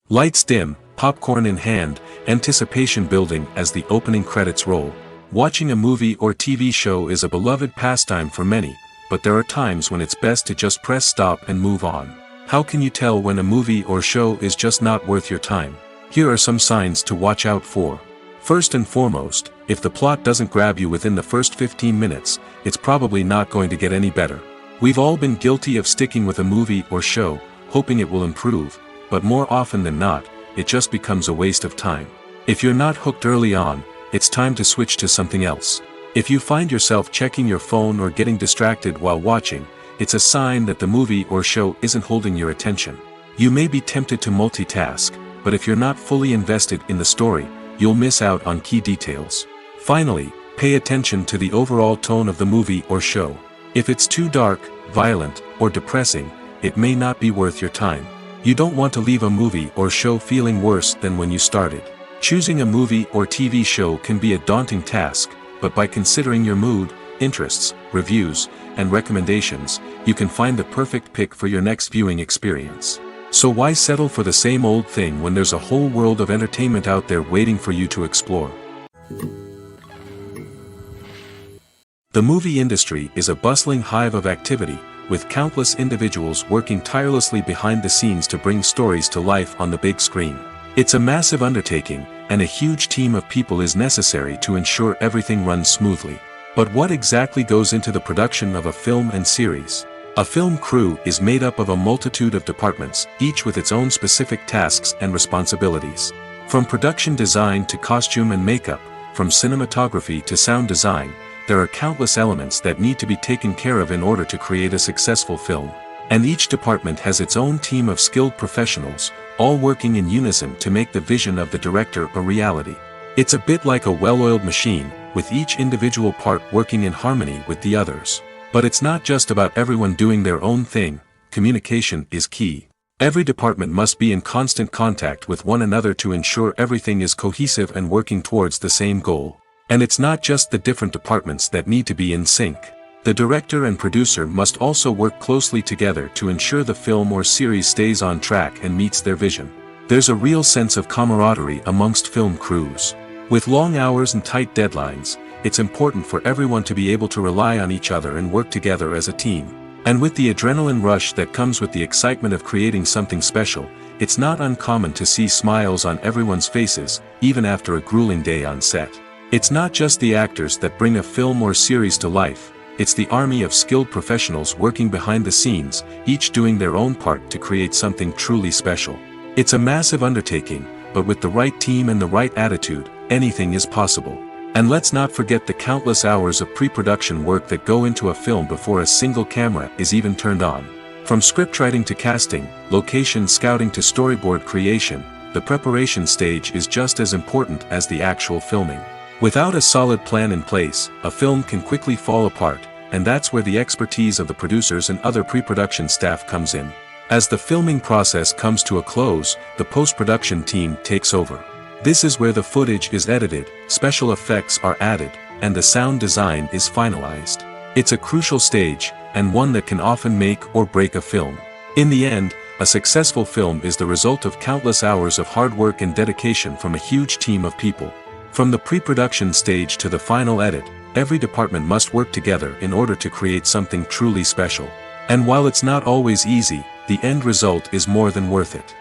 Lights dim, popcorn in hand, anticipation building as the opening credits roll. Watching a movie or TV show is a beloved pastime for many, but there are times when it's best to just press stop and move on. How can you tell when a movie or show is just not worth your time? Here are some signs to watch out for. First and foremost, if the plot doesn't grab you within the first 15 minutes, it's probably not going to get any better. We've all been guilty of sticking with a movie or show, hoping it will improve, but more often than not, it just becomes a waste of time. If you're not hooked early on, it's time to switch to something else. If you find yourself checking your phone or getting distracted while watching, it's a sign that the movie or show isn't holding your attention. You may be tempted to multitask, but if you're not fully invested in the story, you'll miss out on key details. Finally, pay attention to the overall tone of the movie or show. If it's too dark, violent, or depressing, it may not be worth your time. You don't want to leave a movie or show feeling worse than when you started. Choosing a movie or TV show can be a daunting task, but by considering your mood, interests, reviews, and recommendations, you can find the perfect pick for your next viewing experience. So why settle for the same old thing when there's a whole world of entertainment out there waiting for you to explore? The movie industry is a bustling hive of activity, with countless individuals working tirelessly behind the scenes to bring stories to life on the big screen. It's a massive undertaking, and a huge team of people is necessary to ensure everything runs smoothly. But what exactly goes into the production of a film and series? A film crew is made up of a multitude of departments, each with its own specific tasks and responsibilities. From production design to costume and makeup, from cinematography to sound design, there are countless elements that need to be taken care of in order to create a successful film. And each department has its own team of skilled professionals, all working in unison to make the vision of the director a reality. It's a bit like a well-oiled machine, with each individual part working in harmony with the others. But it's not just about everyone doing their own thing. Communication is key. Every department must be in constant contact with one another to ensure everything is cohesive and working towards the same goal. And it's not just the different departments that need to be in sync. The director and producer must also work closely together to ensure the film or series stays on track and meets their vision. There's a real sense of camaraderie amongst film crews. With long hours and tight deadlines, it's important for everyone to be able to rely on each other and work together as a team. And with the adrenaline rush that comes with the excitement of creating something special, it's not uncommon to see smiles on everyone's faces, even after a grueling day on set. It's not just the actors that bring a film or series to life, it's the army of skilled professionals working behind the scenes, each doing their own part to create something truly special. It's a massive undertaking, but with the right team and the right attitude, anything is possible. And let's not forget the countless hours of pre-production work that go into a film before a single camera is even turned on. From scriptwriting to casting, location scouting to storyboard creation, the preparation stage is just as important as the actual filming. Without a solid plan in place, a film can quickly fall apart, and that's where the expertise of the producers and other pre-production staff comes in. As the filming process comes to a close, the post-production team takes over. This is where the footage is edited, special effects are added, and the sound design is finalized. It's a crucial stage, and one that can often make or break a film. In the end, a successful film is the result of countless hours of hard work and dedication from a huge team of people. From the pre-production stage to the final edit, every department must work together in order to create something truly special. And while it's not always easy, the end result is more than worth it.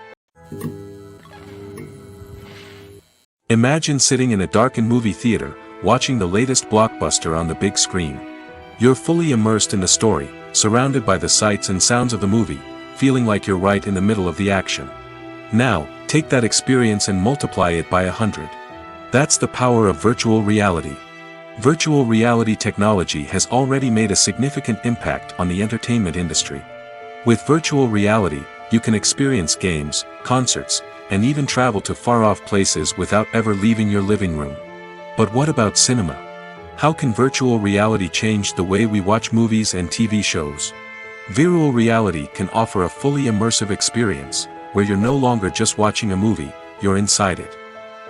Imagine sitting in a darkened movie theater, watching the latest blockbuster on the big screen. You're fully immersed in the story, surrounded by the sights and sounds of the movie, feeling like you're right in the middle of the action. Now, take that experience and multiply it by 100. That's the power of virtual reality. Virtual reality technology has already made a significant impact on the entertainment industry. With virtual reality, you can experience games, concerts, and even travel to far-off places without ever leaving your living room. But what about cinema? How can virtual reality change the way we watch movies and TV shows? Virtual reality can offer a fully immersive experience, where you're no longer just watching a movie, you're inside it.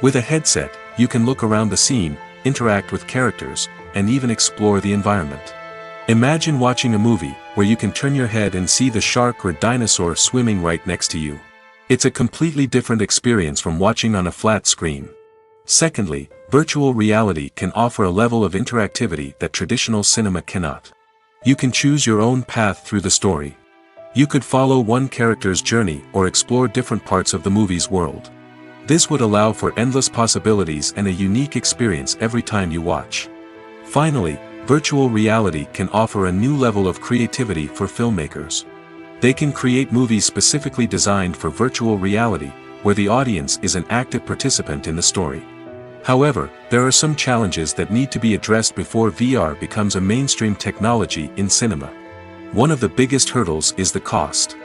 With a headset, you can look around the scene, interact with characters, and even explore the environment. Imagine watching a movie where you can turn your head and see the shark or dinosaur swimming right next to you. It's a completely different experience from watching on a flat screen. Secondly, virtual reality can offer a level of interactivity that traditional cinema cannot. You can choose your own path through the story. You could follow one character's journey or explore different parts of the movie's world. This would allow for endless possibilities and a unique experience every time you watch. Finally, virtual reality can offer a new level of creativity for filmmakers. They can create movies specifically designed for virtual reality, where the audience is an active participant in the story. However, there are some challenges that need to be addressed before VR becomes a mainstream technology in cinema. One of the biggest hurdles is the cost.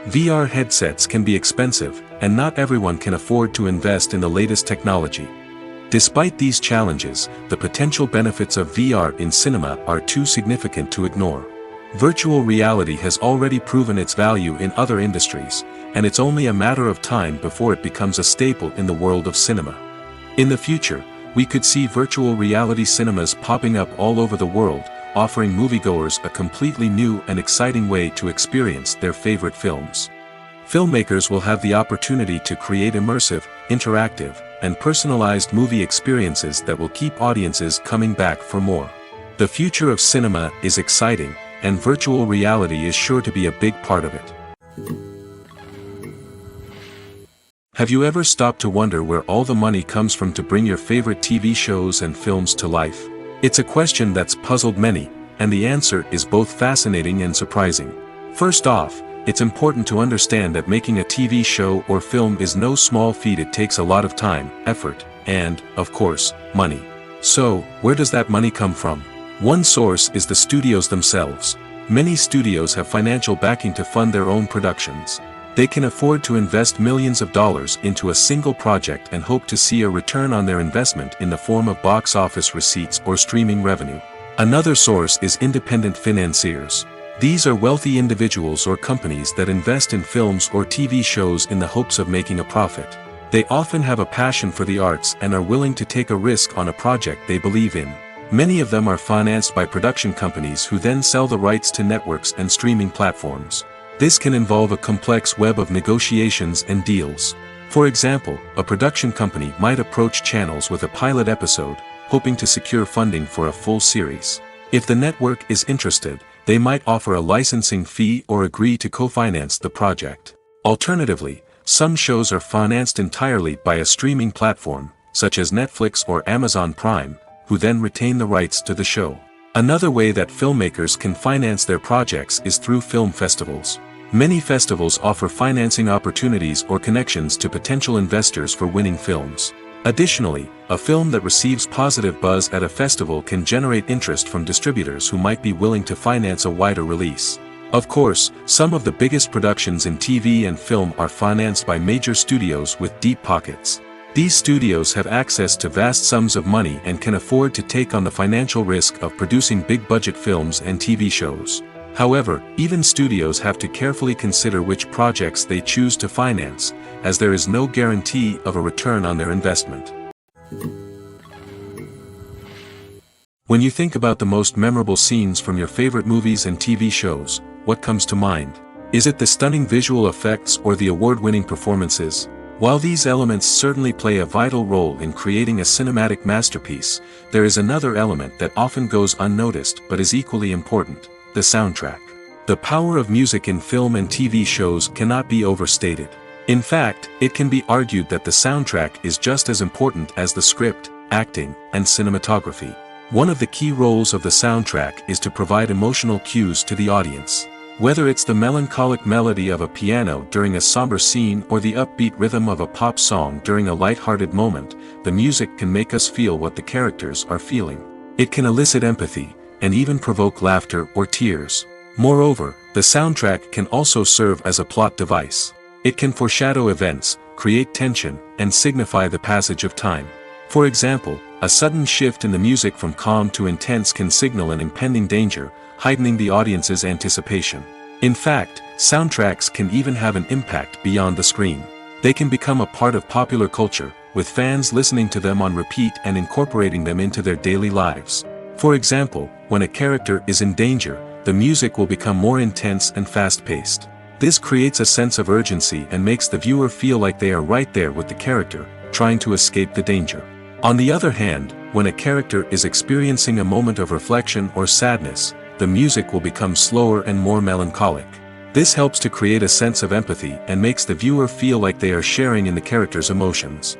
VR headsets can be expensive, and not everyone can afford to invest in the latest technology. Despite these challenges, the potential benefits of VR in cinema are too significant to ignore. Virtual reality has already proven its value in other industries, and it's only a matter of time before it becomes a staple in the world of cinema. In the future, we could see virtual reality cinemas popping up all over the world, offering moviegoers a completely new and exciting way to experience their favorite films. Filmmakers will have the opportunity to create immersive, interactive, and personalized movie experiences that will keep audiences coming back for more. The future of cinema is exciting, and virtual reality is sure to be a big part of it. Have you ever stopped to wonder where all the money comes from to bring your favorite TV shows and films to life? It's a question that's puzzled many, and the answer is both fascinating and surprising. First off, it's important to understand that making a TV show or film is no small feat. It takes a lot of time, effort, and, of course, money. So, where does that money come from? One source is the studios themselves. Many studios have financial backing to fund their own productions. They can afford to invest millions of dollars into a single project and hope to see a return on their investment in the form of box office receipts or streaming revenue. Another source is independent financiers. These are wealthy individuals or companies that invest in films or TV shows in the hopes of making a profit. They often have a passion for the arts and are willing to take a risk on a project they believe in. Many of them are financed by production companies who then sell the rights to networks and streaming platforms. This can involve a complex web of negotiations and deals. For example, a production company might approach channels with a pilot episode, hoping to secure funding for a full series. If the network is interested, they might offer a licensing fee or agree to co-finance the project. Alternatively, some shows are financed entirely by a streaming platform, such as Netflix or Amazon Prime, who then retain the rights to the show. Another way that filmmakers can finance their projects is through film festivals. Many festivals offer financing opportunities or connections to potential investors for winning films. Additionally, a film that receives positive buzz at a festival can generate interest from distributors who might be willing to finance a wider release. Of course, some of the biggest productions in TV and film are financed by major studios with deep pockets. These studios have access to vast sums of money and can afford to take on the financial risk of producing big-budget films and TV shows. However, even studios have to carefully consider which projects they choose to finance, as there is no guarantee of a return on their investment. When you think about the most memorable scenes from your favorite movies and TV shows, what comes to mind? Is it the stunning visual effects or the award-winning performances? While these elements certainly play a vital role in creating a cinematic masterpiece, there is another element that often goes unnoticed but is equally important: the soundtrack. The power of music in film and TV shows cannot be overstated. In fact, it can be argued that the soundtrack is just as important as the script, acting, and cinematography. One of the key roles of the soundtrack is to provide emotional cues to the audience. Whether it's the melancholic melody of a piano during a somber scene or the upbeat rhythm of a pop song during a light-hearted moment, the music can make us feel what the characters are feeling. It can elicit empathy, and even provoke laughter or tears. Moreover, the soundtrack can also serve as a plot device. It can foreshadow events, create tension, and signify the passage of time. For example, a sudden shift in the music from calm to intense can signal an impending danger, heightening the audience's anticipation. In fact, soundtracks can even have an impact beyond the screen. They can become a part of popular culture, with fans listening to them on repeat and incorporating them into their daily lives. For example, when a character is in danger, the music will become more intense and fast-paced. This creates a sense of urgency and makes the viewer feel like they are right there with the character, trying to escape the danger. On the other hand, when a character is experiencing a moment of reflection or sadness, the music will become slower and more melancholic. This helps to create a sense of empathy and makes the viewer feel like they are sharing in the character's emotions.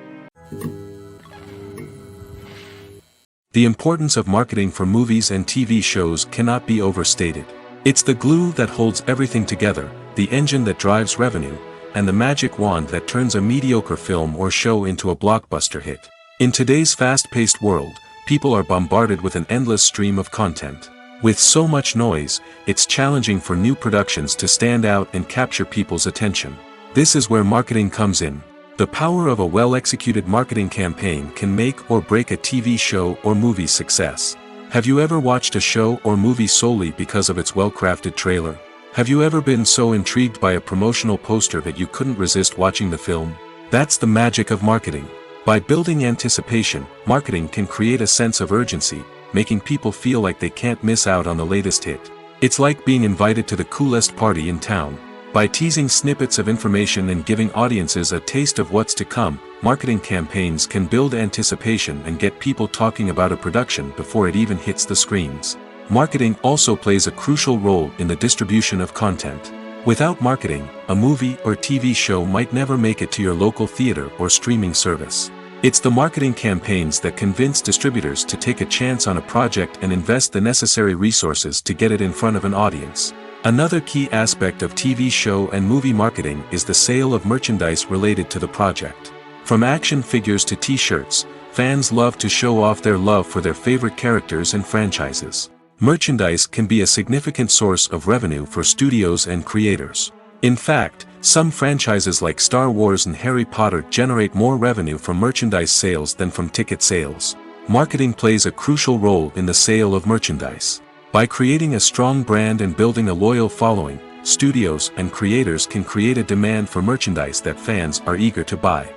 The importance of marketing for movies and TV shows cannot be overstated. It's the glue that holds everything together, the engine that drives revenue, and the magic wand that turns a mediocre film or show into a blockbuster hit. In today's fast-paced world, people are bombarded with an endless stream of content. With so much noise, it's challenging for new productions to stand out and capture people's attention. This is where marketing comes in. The power of a well-executed marketing campaign can make or break a TV show or movie's success. Have you ever watched a show or movie solely because of its well-crafted trailer? Have you ever been so intrigued by a promotional poster that you couldn't resist watching the film? That's the magic of marketing. By building anticipation, marketing can create a sense of urgency, making people feel like they can't miss out on the latest hit. It's like being invited to the coolest party in town. By teasing snippets of information and giving audiences a taste of what's to come, marketing campaigns can build anticipation and get people talking about a production before it even hits the screens. Marketing also plays a crucial role in the distribution of content. Without marketing, a movie or TV show might never make it to your local theater or streaming service. It's the marketing campaigns that convince distributors to take a chance on a project and invest the necessary resources to get it in front of an audience. Another key aspect of TV show and movie marketing is the sale of merchandise related to the project. From action figures to t-shirts, fans love to show off their love for their favorite characters and franchises. Merchandise can be a significant source of revenue for studios and creators. In fact, some franchises like Star Wars and Harry Potter generate more revenue from merchandise sales than from ticket sales. Marketing plays a crucial role in the sale of merchandise. By creating a strong brand and building a loyal following, studios and creators can create a demand for merchandise that fans are eager to buy.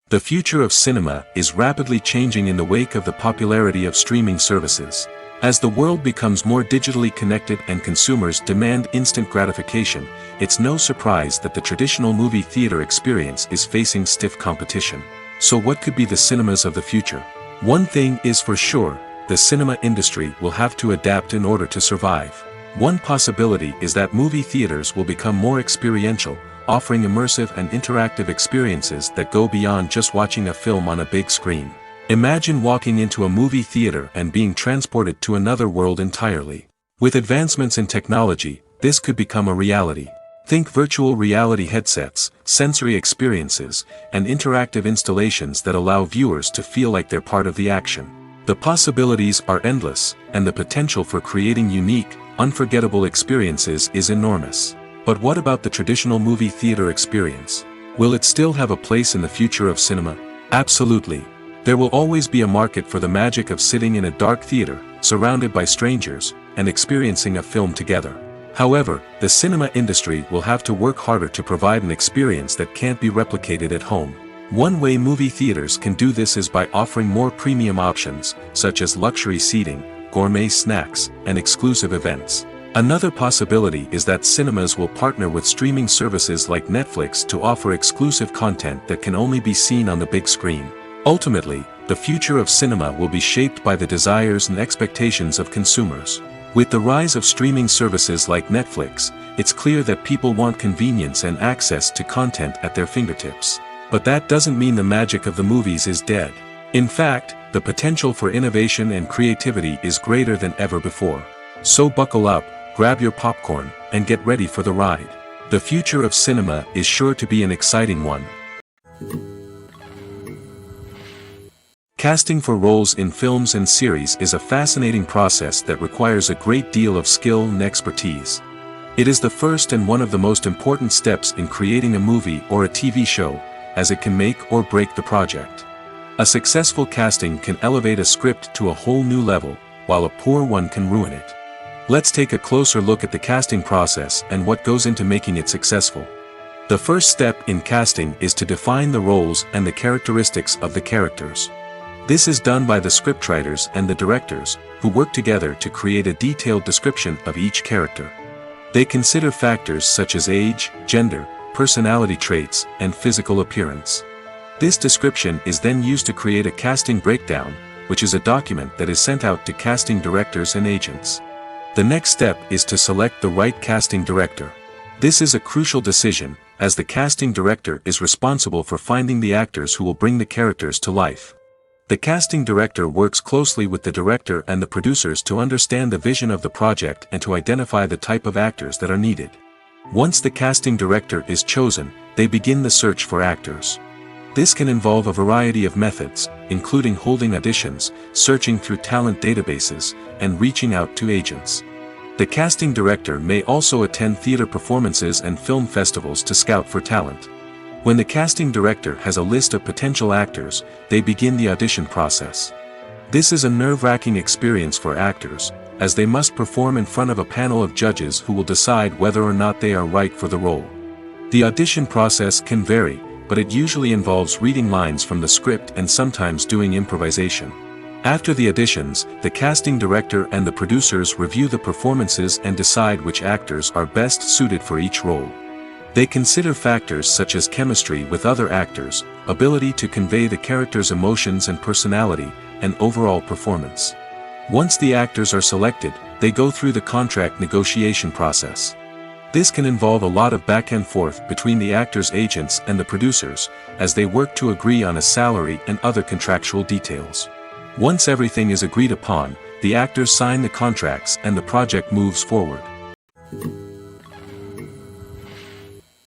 The future of cinema is rapidly changing in the wake of the popularity of streaming services. As the world becomes more digitally connected and consumers demand instant gratification, it's no surprise that the traditional movie theater experience is facing stiff competition. So what could be the cinemas of the future? One thing is for sure, the cinema industry will have to adapt in order to survive. One possibility is that movie theaters will become more experiential, offering immersive and interactive experiences that go beyond just watching a film on a big screen. Imagine walking into a movie theater and being transported to another world entirely. With advancements in technology, this could become a reality. Think virtual reality headsets, sensory experiences, and interactive installations that allow viewers to feel like they're part of the action. The possibilities are endless, and the potential for creating unique, unforgettable experiences is enormous. But what about the traditional movie theater experience? Will it still have a place in the future of cinema? Absolutely. There will always be a market for the magic of sitting in a dark theater, surrounded by strangers, and experiencing a film together. However, the cinema industry will have to work harder to provide an experience that can't be replicated at home. One way movie theaters can do this is by offering more premium options, such as luxury seating, gourmet snacks, and exclusive events. Another possibility is that cinemas will partner with streaming services like Netflix to offer exclusive content that can only be seen on the big screen. Ultimately, the future of cinema will be shaped by the desires and expectations of consumers. With the rise of streaming services like Netflix, it's clear that people want convenience and access to content at their fingertips. But that doesn't mean the magic of the movies is dead. In fact, the potential for innovation and creativity is greater than ever before. So buckle up, grab your popcorn, and get ready for the ride. The future of cinema is sure to be an exciting one. Casting for roles in films and series is a fascinating process that requires a great deal of skill and expertise. It is the first and one of the most important steps in creating a movie or a TV show, as it can make or break the project. A successful casting can elevate a script to a whole new level, while a poor one can ruin it. Let's take a closer look at the casting process and what goes into making it successful. The first step in casting is to define the roles and the characteristics of the characters. This is done by the scriptwriters and the directors, who work together to create a detailed description of each character. They consider factors such as age, gender, personality traits, and physical appearance. This description is then used to create a casting breakdown, which is a document that is sent out to casting directors and agents. The next step is to select the right casting director. This is a crucial decision, as the casting director is responsible for finding the actors who will bring the characters to life. The casting director works closely with the director and the producers to understand the vision of the project and to identify the type of actors that are needed. Once the casting director is chosen, they begin the search for actors. This can involve a variety of methods, including holding auditions, searching through talent databases, and reaching out to agents. The casting director may also attend theater performances and film festivals to scout for talent. When the casting director has a list of potential actors, they begin the audition process. This is a nerve-wracking experience for actors, as they must perform in front of a panel of judges who will decide whether or not they are right for the role. The audition process can vary, but it usually involves reading lines from the script and sometimes doing improvisation. After the auditions, the casting director and the producers review the performances and decide which actors are best suited for each role. They consider factors such as chemistry with other actors, ability to convey the character's emotions and personality, and overall performance. Once the actors are selected, they go through the contract negotiation process. This can involve a lot of back and forth between the actors' agents and the producers, as they work to agree on a salary and other contractual details. Once everything is agreed upon, the actors sign the contracts and the project moves forward.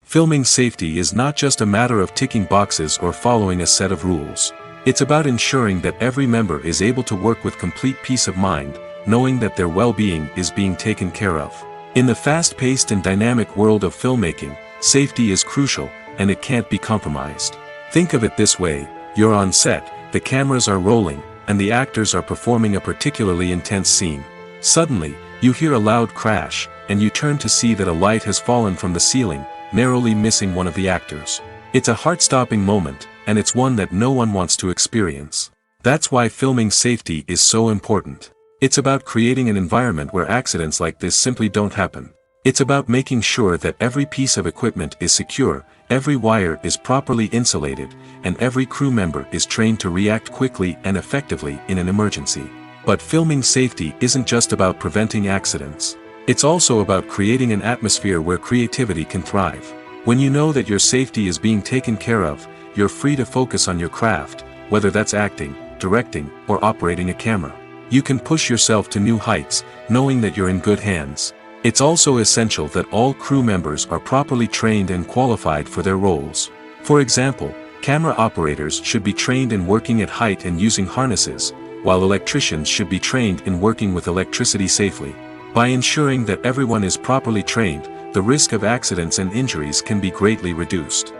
Filming safety is not just a matter of ticking boxes or following a set of rules. It's about ensuring that every member is able to work with complete peace of mind, knowing that their well-being is being taken care of. In the fast-paced and dynamic world of filmmaking, safety is crucial, and it can't be compromised. Think of it this way: you're on set, the cameras are rolling, and the actors are performing a particularly intense scene. Suddenly, you hear a loud crash, and you turn to see that a light has fallen from the ceiling, narrowly missing one of the actors. It's a heart-stopping moment, and it's one that no one wants to experience. That's why filming safety is so important. It's about creating an environment where accidents like this simply don't happen. It's about making sure that every piece of equipment is secure, every wire is properly insulated, and every crew member is trained to react quickly and effectively in an emergency. But filming safety isn't just about preventing accidents. It's also about creating an atmosphere where creativity can thrive. When you know that your safety is being taken care of, you're free to focus on your craft, whether that's acting, directing, or operating a camera. You can push yourself to new heights, knowing that you're in good hands. It's also essential that all crew members are properly trained and qualified for their roles. For example, camera operators should be trained in working at height and using harnesses, while electricians should be trained in working with electricity safely. By ensuring that everyone is properly trained, the risk of accidents and injuries can be greatly reduced.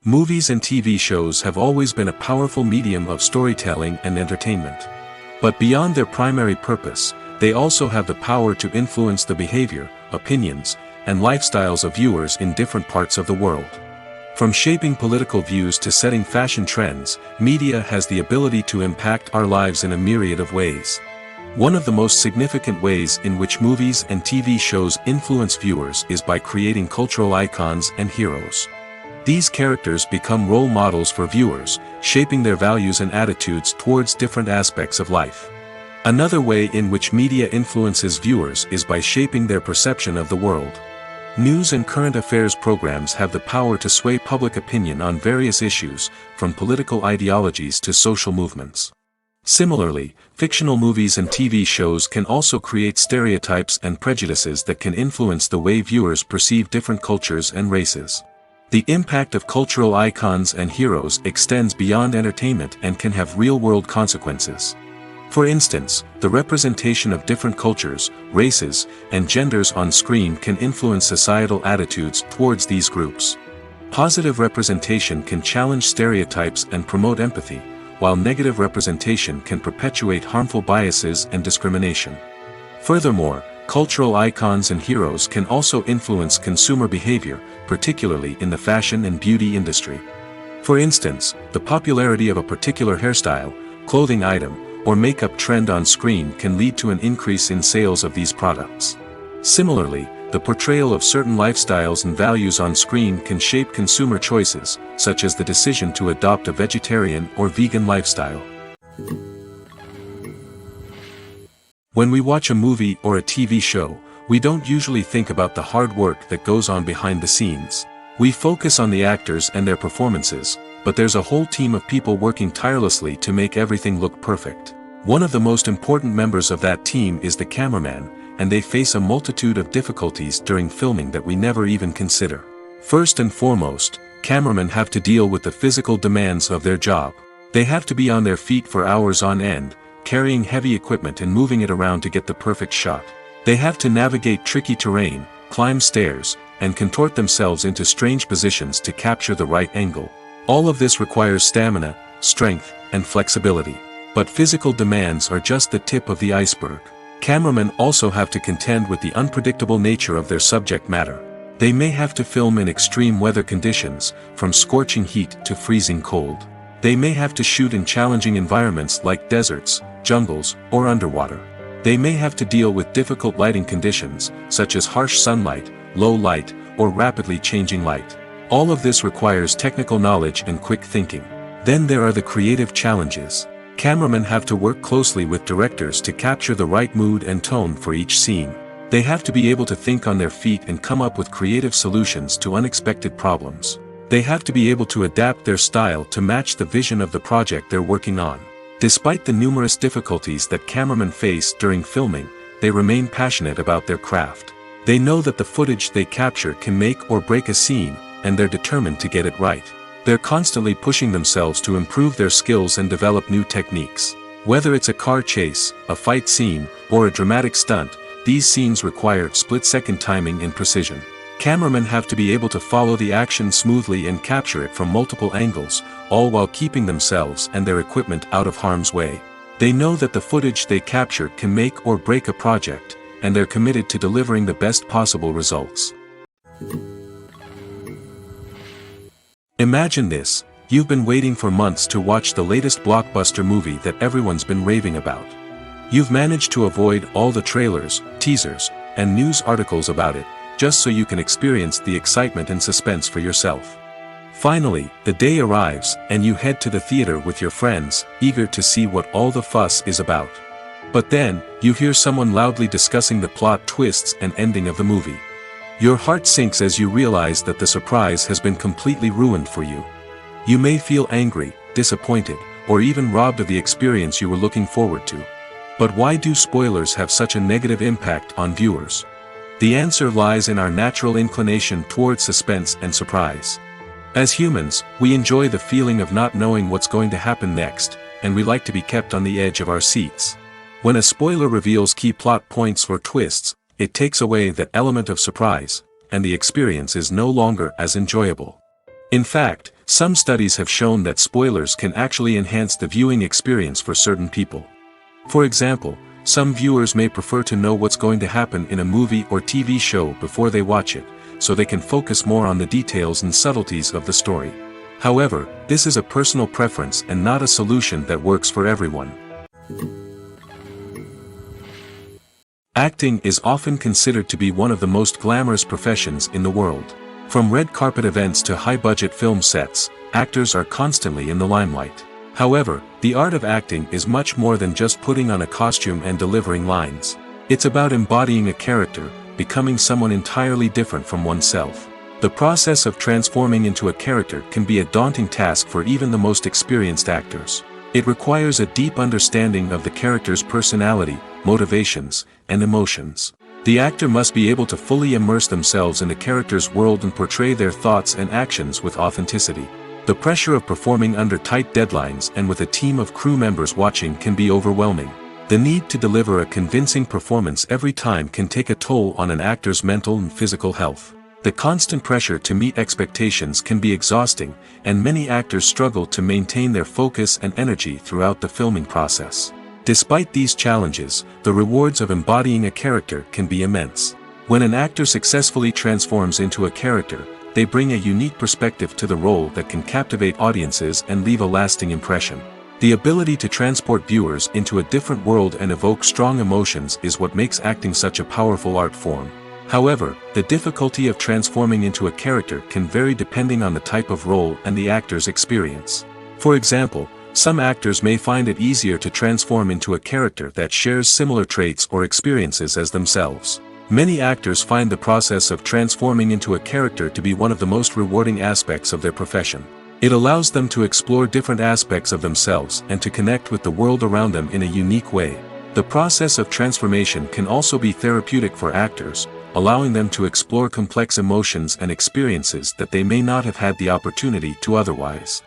Movies and TV shows have always been a powerful medium of storytelling and entertainment. But beyond their primary purpose, they also have the power to influence the behavior, opinions, and lifestyles of viewers in different parts of the world. From shaping political views to setting fashion trends, media has the ability to impact our lives in a myriad of ways. One of the most significant ways in which movies and TV shows influence viewers is by creating cultural icons and heroes. These characters become role models for viewers, shaping their values and attitudes towards different aspects of life. Another way in which media influences viewers is by shaping their perception of the world. News and current affairs programs have the power to sway public opinion on various issues, from political ideologies to social movements. Similarly, fictional movies and TV shows can also create stereotypes and prejudices that can influence the way viewers perceive different cultures and races. The impact of cultural icons and heroes extends beyond entertainment and can have real-world consequences. For instance, the representation of different cultures, races, and genders on screen can influence societal attitudes towards these groups. Positive representation can challenge stereotypes and promote empathy, while negative representation can perpetuate harmful biases and discrimination. Furthermore, cultural icons and heroes can also influence consumer behavior, particularly in the fashion and beauty industry. For instance, the popularity of a particular hairstyle, clothing item, or makeup trend on screen can lead to an increase in sales of these products. Similarly, the portrayal of certain lifestyles and values on screen can shape consumer choices, such as the decision to adopt a vegetarian or vegan lifestyle. When we watch a movie or a TV show, we don't usually think about the hard work that goes on behind the scenes. We focus on the actors and their performances, but there's a whole team of people working tirelessly to make everything look perfect. One of the most important members of that team is the cameraman, and they face a multitude of difficulties during filming that we never even consider. First and foremost, cameramen have to deal with the physical demands of their job. They have to be on their feet for hours on end, carrying heavy equipment and moving it around to get the perfect shot. They have to navigate tricky terrain, climb stairs, and contort themselves into strange positions to capture the right angle. All of this requires stamina, strength, and flexibility. But physical demands are just the tip of the iceberg. Cameramen also have to contend with the unpredictable nature of their subject matter. They may have to film in extreme weather conditions, from scorching heat to freezing cold. They may have to shoot in challenging environments like deserts, jungles, or underwater. They may have to deal with difficult lighting conditions, such as harsh sunlight, low light, or rapidly changing light. All of this requires technical knowledge and quick thinking. Then there are the creative challenges. Cameramen have to work closely with directors to capture the right mood and tone for each scene. They have to be able to think on their feet and come up with creative solutions to unexpected problems. They have to be able to adapt their style to match the vision of the project they're working on. Despite the numerous difficulties that cameramen face during filming, they remain passionate about their craft. They know that the footage they capture can make or break a scene, and they're determined to get it right. They're constantly pushing themselves to improve their skills and develop new techniques. Whether it's a car chase, a fight scene, or a dramatic stunt, these scenes require split-second timing and precision. Cameramen have to be able to follow the action smoothly and capture it from multiple angles, all while keeping themselves and their equipment out of harm's way. They know that the footage they capture can make or break a project, and they're committed to delivering the best possible results. Imagine this: you've been waiting for months to watch the latest blockbuster movie that everyone's been raving about. You've managed to avoid all the trailers, teasers, and news articles about it, just so you can experience the excitement and suspense for yourself. Finally, the day arrives, and you head to the theater with your friends, eager to see what all the fuss is about. But then, you hear someone loudly discussing the plot twists and ending of the movie. Your heart sinks as you realize that the surprise has been completely ruined for you. You may feel angry, disappointed, or even robbed of the experience you were looking forward to. But why do spoilers have such a negative impact on viewers? The answer lies in our natural inclination towards suspense and surprise. As humans, we enjoy the feeling of not knowing what's going to happen next, and we like to be kept on the edge of our seats. When a spoiler reveals key plot points or twists, it takes away that element of surprise, and the experience is no longer as enjoyable. In fact, some studies have shown that spoilers can actually enhance the viewing experience for certain people. For example, some viewers may prefer to know what's going to happen in a movie or TV show before they watch it, so they can focus more on the details and subtleties of the story. However, this is a personal preference and not a solution that works for everyone. Acting is often considered to be one of the most glamorous professions in the world. From red carpet events to high-budget film sets, actors are constantly in the limelight. However, the art of acting is much more than just putting on a costume and delivering lines. It's about embodying a character, becoming someone entirely different from oneself. The process of transforming into a character can be a daunting task for even the most experienced actors. It requires a deep understanding of the character's personality, motivations, and emotions. The actor must be able to fully immerse themselves in the character's world and portray their thoughts and actions with authenticity. The pressure of performing under tight deadlines and with a team of crew members watching can be overwhelming. The need to deliver a convincing performance every time can take a toll on an actor's mental and physical health. The constant pressure to meet expectations can be exhausting, and many actors struggle to maintain their focus and energy throughout the filming process. Despite these challenges, the rewards of embodying a character can be immense. When an actor successfully transforms into a character, they bring a unique perspective to the role that can captivate audiences and leave a lasting impression. The ability to transport viewers into a different world and evoke strong emotions is what makes acting such a powerful art form. However, the difficulty of transforming into a character can vary depending on the type of role and the actor's experience. For example, some actors may find it easier to transform into a character that shares similar traits or experiences as themselves. Many actors find the process of transforming into a character to be one of the most rewarding aspects of their profession. It allows them to explore different aspects of themselves and to connect with the world around them in a unique way. The process of transformation can also be therapeutic for actors, allowing them to explore complex emotions and experiences that they may not have had the opportunity to otherwise.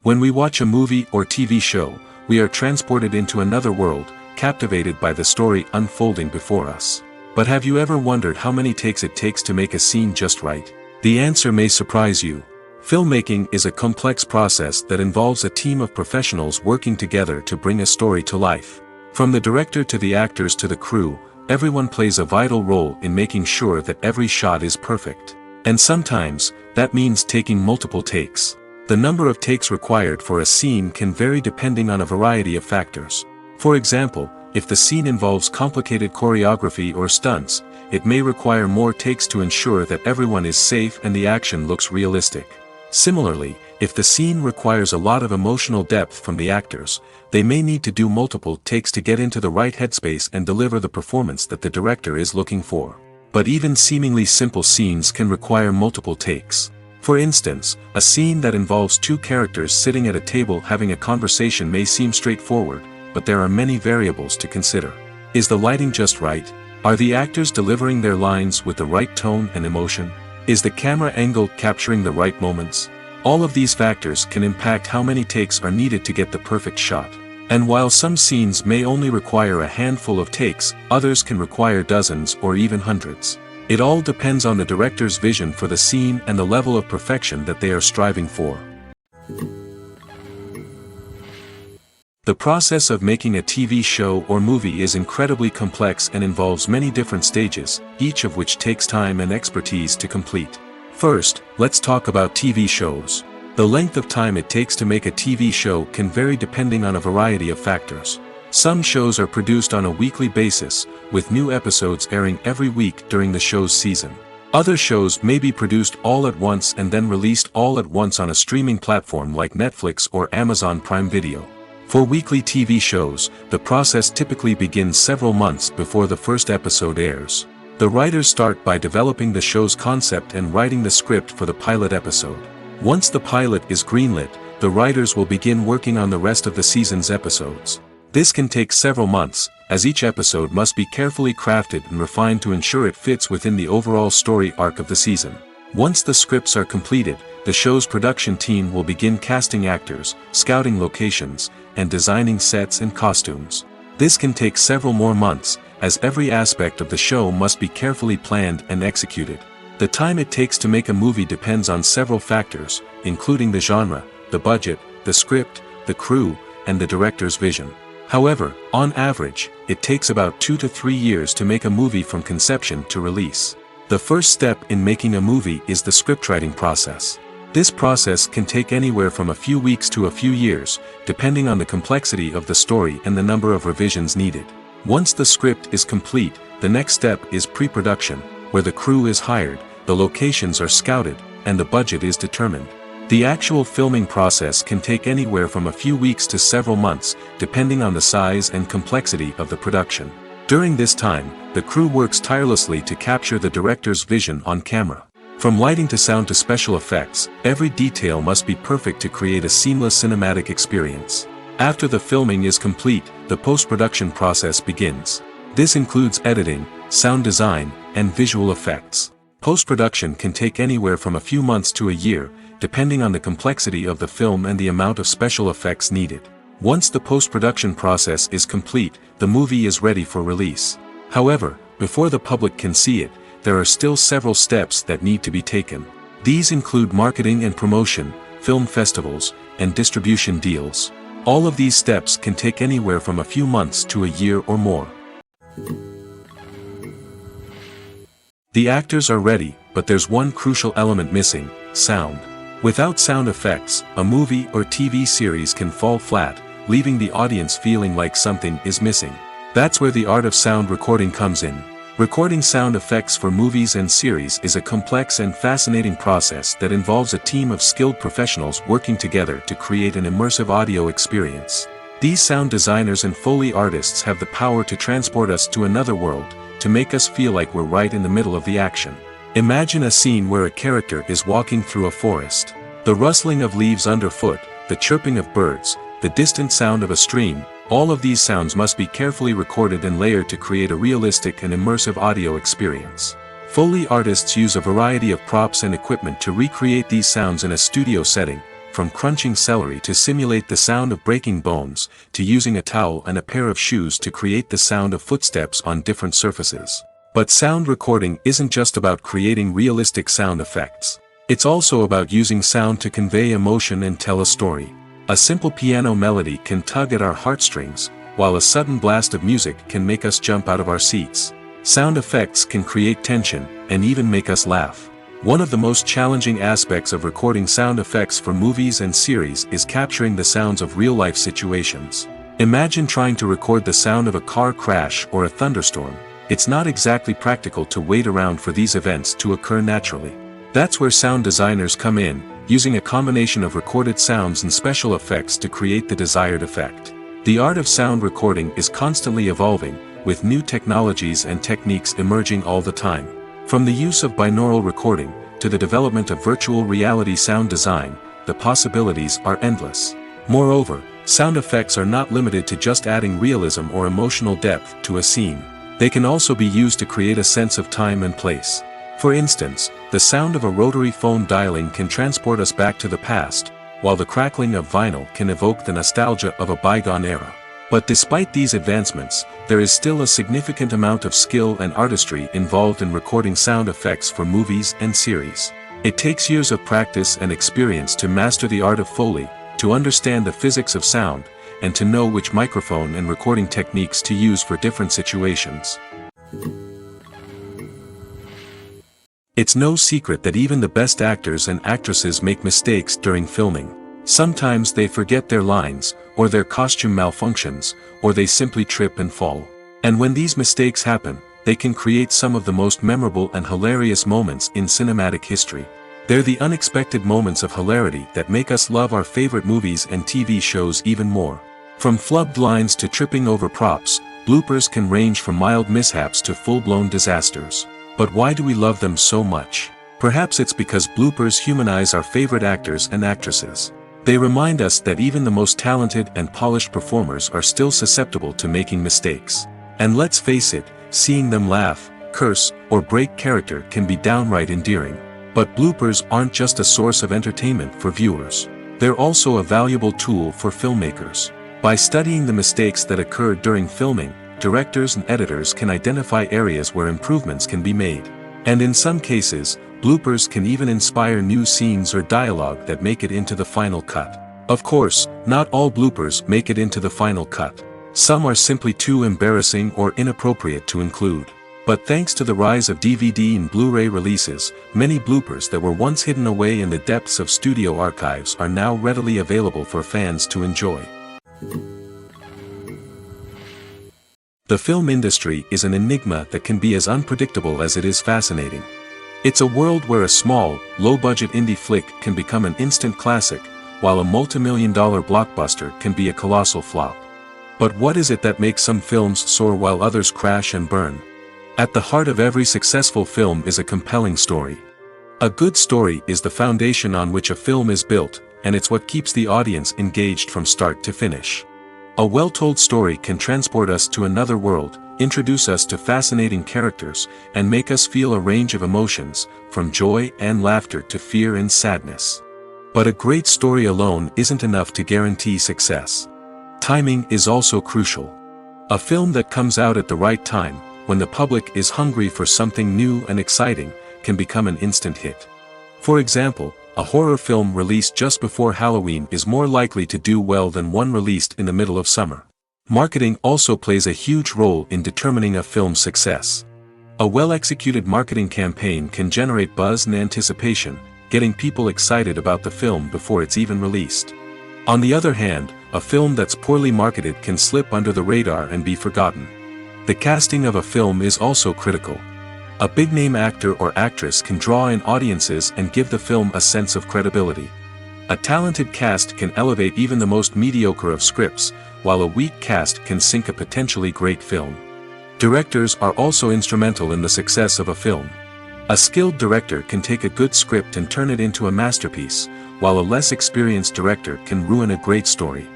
When we watch a movie or TV show, we are transported into another world, captivated by the story unfolding before us. But have you ever wondered how many takes it takes to make a scene just right? The answer may surprise you. Filmmaking is a complex process that involves a team of professionals working together to bring a story to life. From the director to the actors to the crew, everyone plays a vital role in making sure that every shot is perfect. And sometimes, that means taking multiple takes. The number of takes required for a scene can vary depending on a variety of factors. For example, if the scene involves complicated choreography or stunts, it may require more takes to ensure that everyone is safe and the action looks realistic. Similarly, if the scene requires a lot of emotional depth from the actors, they may need to do multiple takes to get into the right headspace and deliver the performance that the director is looking for. But even seemingly simple scenes can require multiple takes. For instance, a scene that involves two characters sitting at a table having a conversation may seem straightforward, but there are many variables to consider. Is the lighting just right? Are the actors delivering their lines with the right tone and emotion? Is the camera angle capturing the right moments? All of these factors can impact how many takes are needed to get the perfect shot. And while some scenes may only require a handful of takes, others can require dozens or even hundreds. It all depends on the director's vision for the scene and the level of perfection that they are striving for. The process of making a TV show or movie is incredibly complex and involves many different stages, each of which takes time and expertise to complete. First, let's talk about TV shows. The length of time it takes to make a TV show can vary depending on a variety of factors. Some shows are produced on a weekly basis, with new episodes airing every week during the show's season. Other shows may be produced all at once and then released all at once on a streaming platform like Netflix or Amazon Prime Video. For weekly TV shows, the process typically begins several months before the first episode airs. The writers start by developing the show's concept and writing the script for the pilot episode. Once the pilot is greenlit, the writers will begin working on the rest of the season's episodes. This can take several months, as each episode must be carefully crafted and refined to ensure it fits within the overall story arc of the season. Once the scripts are completed, the show's production team will begin casting actors, scouting locations, and designing sets and costumes. This can take several more months, as every aspect of the show must be carefully planned and executed. The time it takes to make a movie depends on several factors, including the genre, the budget, the script, the crew, and the director's vision. However, on average, it takes about 2 to 3 years to make a movie from conception to release. The first step in making a movie is the scriptwriting process. This process can take anywhere from a few weeks to a few years, depending on the complexity of the story and the number of revisions needed. Once the script is complete, the next step is pre-production, where the crew is hired, the locations are scouted, and the budget is determined. The actual filming process can take anywhere from a few weeks to several months, depending on the size and complexity of the production. During this time, the crew works tirelessly to capture the director's vision on camera. From lighting to sound to special effects, every detail must be perfect to create a seamless cinematic experience. After the filming is complete, the post-production process begins. This includes editing, sound design, and visual effects. Post-production can take anywhere from a few months to a year, depending on the complexity of the film and the amount of special effects needed. Once the post-production process is complete, the movie is ready for release. However, before the public can see it, there are still several steps that need to be taken. These include marketing and promotion, film festivals, and distribution deals. All of these steps can take anywhere from a few months to a year or more. The actors are ready, but there's one crucial element missing: sound. Without sound effects, a movie or TV series can fall flat, leaving the audience feeling like something is missing. That's where the art of sound recording comes in. Recording sound effects for movies and series is a complex and fascinating process that involves a team of skilled professionals working together to create an immersive audio experience. These sound designers and Foley artists have the power to transport us to another world, to make us feel like we're right in the middle of the action. Imagine a scene where a character is walking through a forest. The rustling of leaves underfoot, the chirping of birds, the distant sound of a stream, all of these sounds must be carefully recorded and layered to create a realistic and immersive audio experience. Foley artists use a variety of props and equipment to recreate these sounds in a studio setting, from crunching celery to simulate the sound of breaking bones, to using a towel and a pair of shoes to create the sound of footsteps on different surfaces. But sound recording isn't just about creating realistic sound effects. It's also about using sound to convey emotion and tell a story. A simple piano melody can tug at our heartstrings, while a sudden blast of music can make us jump out of our seats. Sound effects can create tension, and even make us laugh. One of the most challenging aspects of recording sound effects for movies and series is capturing the sounds of real-life situations. Imagine trying to record the sound of a car crash or a thunderstorm. It's not exactly practical to wait around for these events to occur naturally. That's where sound designers come in, using a combination of recorded sounds and special effects to create the desired effect. The art of sound recording is constantly evolving, with new technologies and techniques emerging all the time. From the use of binaural recording, to the development of virtual reality sound design, the possibilities are endless. Moreover, sound effects are not limited to just adding realism or emotional depth to a scene. They can also be used to create a sense of time and place. For instance, the sound of a rotary phone dialing can transport us back to the past, while the crackling of vinyl can evoke the nostalgia of a bygone era. But despite these advancements, there is still a significant amount of skill and artistry involved in recording sound effects for movies and series. It takes years of practice and experience to master the art of Foley, to understand the physics of sound, and to know which microphone and recording techniques to use for different situations. It's no secret that even the best actors and actresses make mistakes during filming. Sometimes they forget their lines, or their costume malfunctions, or they simply trip and fall. And when these mistakes happen, they can create some of the most memorable and hilarious moments in cinematic history. They're the unexpected moments of hilarity that make us love our favorite movies and TV shows even more. From flubbed lines to tripping over props, bloopers can range from mild mishaps to full-blown disasters. But why do we love them so much? Perhaps it's because bloopers humanize our favorite actors and actresses. They remind us that even the most talented and polished performers are still susceptible to making mistakes. And let's face it, seeing them laugh, curse, or break character can be downright endearing. But bloopers aren't just a source of entertainment for viewers. They're also a valuable tool for filmmakers. By studying the mistakes that occurred during filming, directors and editors can identify areas where improvements can be made. And in some cases, bloopers can even inspire new scenes or dialogue that make it into the final cut. Of course, not all bloopers make it into the final cut. Some are simply too embarrassing or inappropriate to include. But thanks to the rise of DVD and Blu-ray releases, many bloopers that were once hidden away in the depths of studio archives are now readily available for fans to enjoy. The film industry is an enigma that can be as unpredictable as it is fascinating. It's a world where a small, low-budget indie flick can become an instant classic, while a multi-million-dollar blockbuster can be a colossal flop. But what is it that makes some films soar while others crash and burn? At the heart of every successful film is a compelling story. A good story is the foundation on which a film is built, and it's what keeps the audience engaged from start to finish. A well-told story can transport us to another world, introduce us to fascinating characters, and make us feel a range of emotions, from joy and laughter to fear and sadness. But a great story alone isn't enough to guarantee success. Timing is also crucial. A film that comes out at the right time, when the public is hungry for something new and exciting, can become an instant hit. For example, a horror film released just before Halloween is more likely to do well than one released in the middle of summer. Marketing also plays a huge role in determining a film's success. A well-executed marketing campaign can generate buzz and anticipation, getting people excited about the film before it's even released. On the other hand, a film that's poorly marketed can slip under the radar and be forgotten. The casting of a film is also critical. A big-name actor or actress can draw in audiences and give the film a sense of credibility. A talented cast can elevate even the most mediocre of scripts, while a weak cast can sink a potentially great film. Directors are also instrumental in the success of a film. A skilled director can take a good script and turn it into a masterpiece, while a less experienced director can ruin a great story.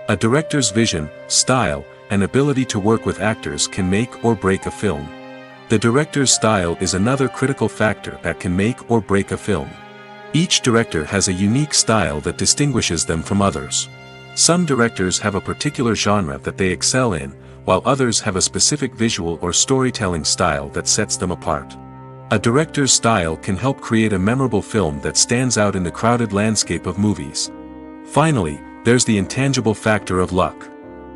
A director's vision, style, and ability to work with actors can make or break a film. The director's style is another critical factor that can make or break a film. Each director has a unique style that distinguishes them from others. Some directors have a particular genre that they excel in, while others have a specific visual or storytelling style that sets them apart. A director's style can help create a memorable film that stands out in the crowded landscape of movies. Finally, there's the intangible factor of luck.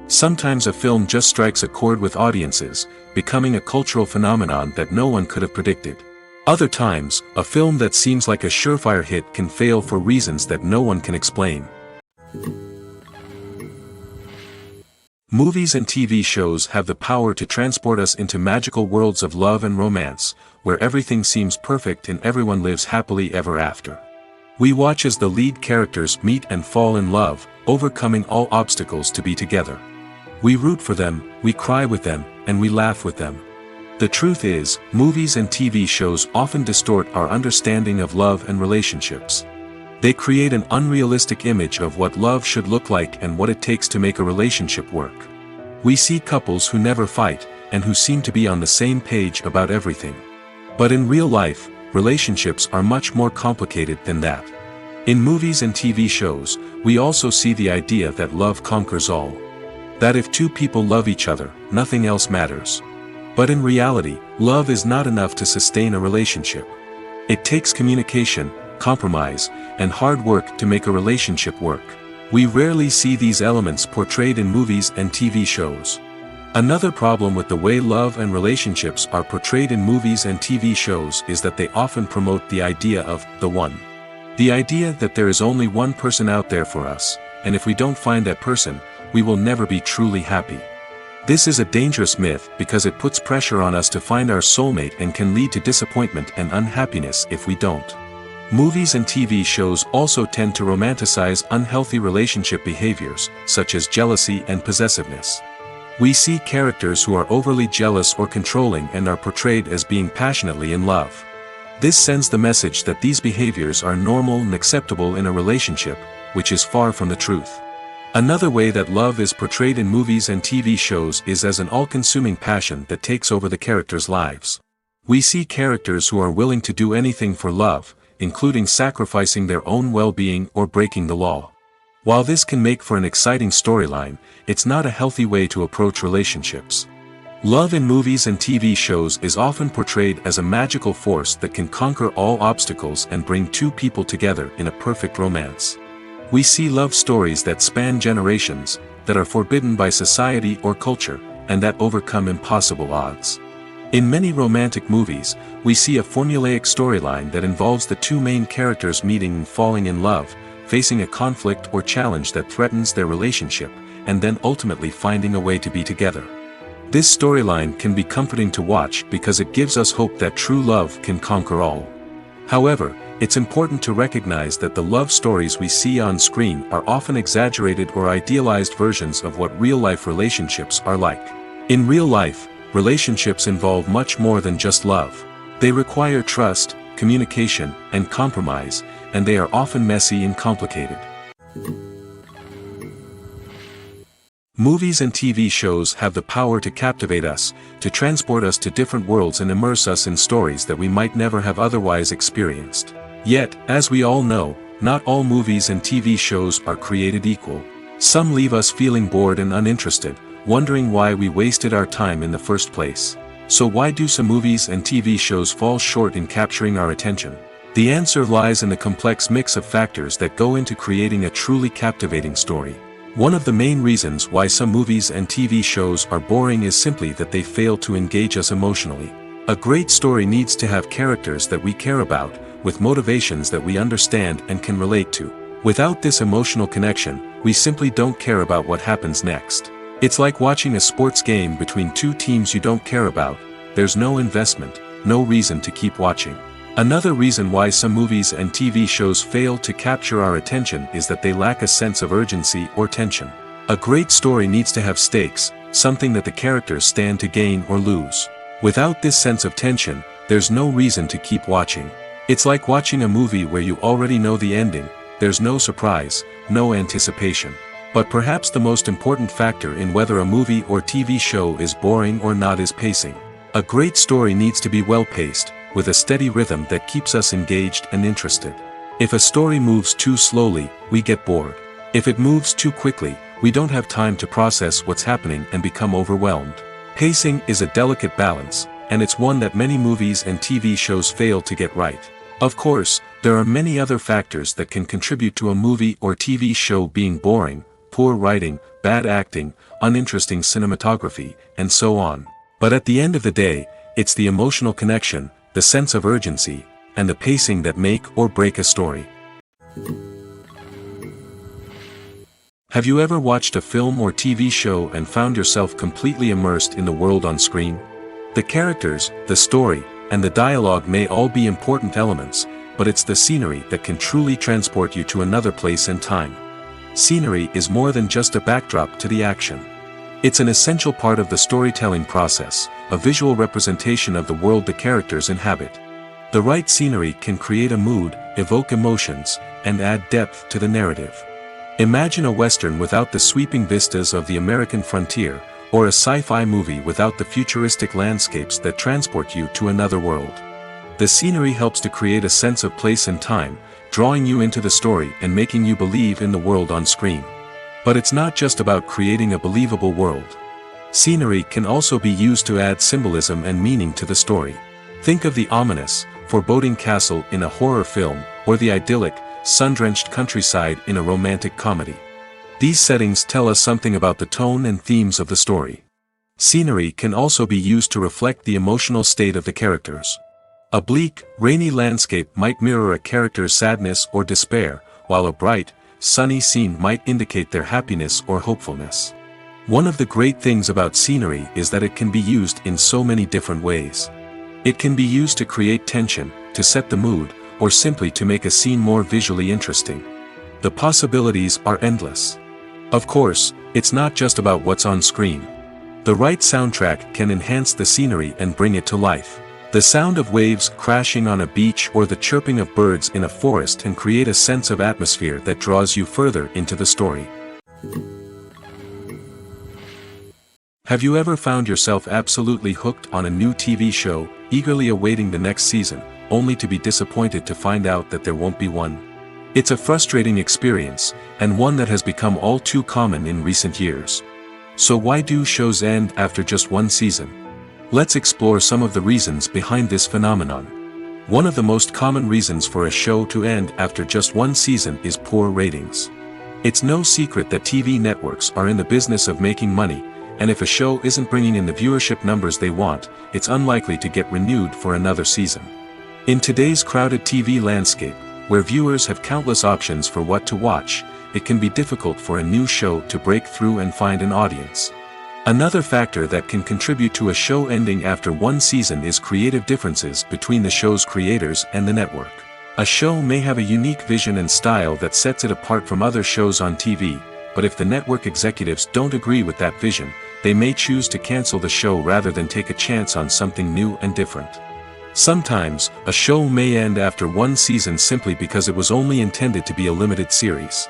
Sometimes a film just strikes a chord with audiences, becoming a cultural phenomenon that no one could have predicted. Other times, a film that seems like a surefire hit can fail for reasons that no one can explain. Movies and TV shows have the power to transport us into magical worlds of love and romance, where everything seems perfect and everyone lives happily ever after. We watch as the lead characters meet and fall in love, overcoming all obstacles to be together. We root for them, we cry with them, and we laugh with them. The truth is, movies and TV shows often distort our understanding of love and relationships. They create an unrealistic image of what love should look like and what it takes to make a relationship work. We see couples who never fight, and who seem to be on the same page about everything. But in real life, relationships are much more complicated than that. In movies and TV shows, we also see the idea that love conquers all. That if two people love each other, nothing else matters. But in reality, love is not enough to sustain a relationship. It takes communication, compromise, and hard work to make a relationship work. We rarely see these elements portrayed in movies and TV shows. Another problem with the way love and relationships are portrayed in movies and TV shows is that they often promote the idea of the one. The idea that there is only one person out there for us, and if we don't find that person, we will never be truly happy. This is a dangerous myth because it puts pressure on us to find our soulmate and can lead to disappointment and unhappiness if we don't. Movies and TV shows also tend to romanticize unhealthy relationship behaviors, such as jealousy and possessiveness. We see characters who are overly jealous or controlling and are portrayed as being passionately in love. This sends the message that these behaviors are normal and acceptable in a relationship, which is far from the truth. Another way that love is portrayed in movies and TV shows is as an all-consuming passion that takes over the characters' lives. We see characters who are willing to do anything for love, including sacrificing their own well-being or breaking the law. While this can make for an exciting storyline, it's not a healthy way to approach relationships. Love in movies and TV shows is often portrayed as a magical force that can conquer all obstacles and bring two people together in a perfect romance. We see love stories that span generations, that are forbidden by society or culture, and that overcome impossible odds. In many romantic movies, we see a formulaic storyline that involves the two main characters meeting and falling in love, facing a conflict or challenge that threatens their relationship, and then ultimately finding a way to be together. This storyline can be comforting to watch because it gives us hope that true love can conquer all. However, it's important to recognize that the love stories we see on screen are often exaggerated or idealized versions of what real-life relationships are like. In real life, relationships involve much more than just love. They require trust, communication, and compromise, and they are often messy and complicated. Movies and TV shows have the power to captivate us, to transport us to different worlds and immerse us in stories that we might never have otherwise experienced. Yet, as we all know, not all movies and TV shows are created equal. Some leave us feeling bored and uninterested, wondering why we wasted our time in the first place. So why do some movies and TV shows fall short in capturing our attention? The answer lies in the complex mix of factors that go into creating a truly captivating story. One of the main reasons why some movies and TV shows are boring is simply that they fail to engage us emotionally. A great story needs to have characters that we care about, with motivations that we understand and can relate to. Without this emotional connection, we simply don't care about what happens next. It's like watching a sports game between two teams you don't care about. There's no investment, no reason to keep watching. Another reason why some movies and TV shows fail to capture our attention is that they lack a sense of urgency or tension. A great story needs to have stakes, something that the characters stand to gain or lose. Without this sense of tension, there's no reason to keep watching. It's like watching a movie where you already know the ending. There's no surprise, no anticipation. But perhaps the most important factor in whether a movie or TV show is boring or not is pacing. A great story needs to be well-paced, with a steady rhythm that keeps us engaged and interested. If a story moves too slowly, we get bored. If it moves too quickly, we don't have time to process what's happening and become overwhelmed. Pacing is a delicate balance, and it's one that many movies and TV shows fail to get right. Of course, there are many other factors that can contribute to a movie or TV show being boring: poor writing, bad acting, uninteresting cinematography, and so on. But at the end of the day, it's the emotional connection, the sense of urgency, and the pacing that make or break a story. Have you ever watched a film or TV show and found yourself completely immersed in the world on screen? The characters, the story, and the dialogue may all be important elements, but it's the scenery that can truly transport you to another place and time. Scenery is more than just a backdrop to the action. It's an essential part of the storytelling process, a visual representation of the world the characters inhabit. The right scenery can create a mood, evoke emotions, and add depth to the narrative. Imagine a Western without the sweeping vistas of the American frontier, or a sci-fi movie without the futuristic landscapes that transport you to another world. The scenery helps to create a sense of place and time, drawing you into the story and making you believe in the world on screen. But it's not just about creating a believable world. Scenery can also be used to add symbolism and meaning to the story. Think of the ominous, foreboding castle in a horror film, or the idyllic, sun-drenched countryside in a romantic comedy. These settings tell us something about the tone and themes of the story. Scenery can also be used to reflect the emotional state of the characters. A bleak, rainy landscape might mirror a character's sadness or despair, while a bright, sunny scene might indicate their happiness or hopefulness. One of the great things about scenery is that it can be used in so many different ways. It can be used to create tension, to set the mood, or simply to make a scene more visually interesting. The possibilities are endless. Of course, it's not just about what's on screen. The right soundtrack can enhance the scenery and bring it to life. The sound of waves crashing on a beach or the chirping of birds in a forest can create a sense of atmosphere that draws you further into the story. Have you ever found yourself absolutely hooked on a new TV show, eagerly awaiting the next season, only to be disappointed to find out that there won't be one? It's a frustrating experience, and one that has become all too common in recent years. So why do shows end after just one season? Let's explore some of the reasons behind this phenomenon. One of the most common reasons for a show to end after just one season is poor ratings. It's no secret that TV networks are in the business of making money, and if a show isn't bringing in the viewership numbers they want, it's unlikely to get renewed for another season. In today's crowded TV landscape, where viewers have countless options for what to watch, it can be difficult for a new show to break through and find an audience. Another factor that can contribute to a show ending after one season is creative differences between the show's creators and the network. A show may have a unique vision and style that sets it apart from other shows on TV, but if the network executives don't agree with that vision, they may choose to cancel the show rather than take a chance on something new and different. Sometimes, a show may end after one season simply because it was only intended to be a limited series.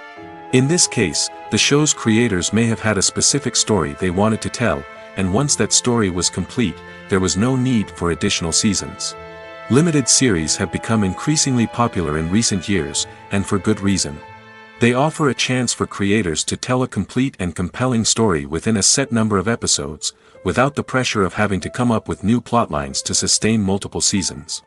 In this case, the show's creators may have had a specific story they wanted to tell, and once that story was complete, there was no need for additional seasons. Limited series have become increasingly popular in recent years, and for good reason. They offer a chance for creators to tell a complete and compelling story within a set number of episodes, without the pressure of having to come up with new plotlines to sustain multiple seasons.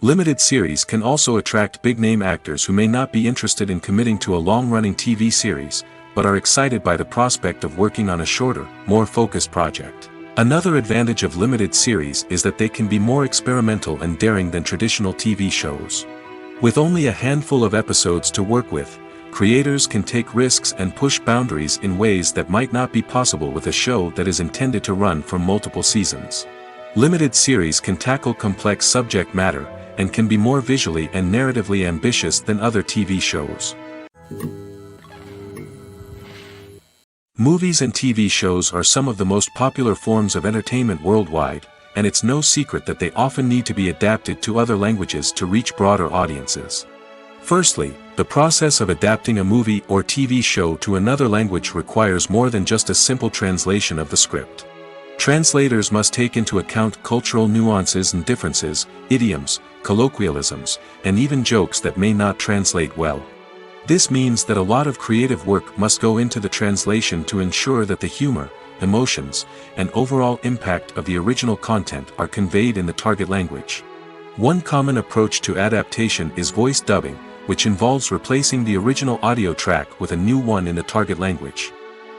Limited series can also attract big-name actors who may not be interested in committing to a long-running TV series, but are excited by the prospect of working on a shorter, more focused project. Another advantage of limited series is that they can be more experimental and daring than traditional TV shows. With only a handful of episodes to work with, creators can take risks and push boundaries in ways that might not be possible with a show that is intended to run for multiple seasons. Limited series can tackle complex subject matter, and can be more visually and narratively ambitious than other TV shows. Movies and TV shows are some of the most popular forms of entertainment worldwide, and it's no secret that they often need to be adapted to other languages to reach broader audiences. Firstly, the process of adapting a movie or TV show to another language requires more than just a simple translation of the script. Translators must take into account cultural nuances and differences, idioms, colloquialisms, and even jokes that may not translate well. This means that a lot of creative work must go into the translation to ensure that the humor, emotions, and overall impact of the original content are conveyed in the target language. One common approach to adaptation is voice dubbing, which involves replacing the original audio track with a new one in the target language.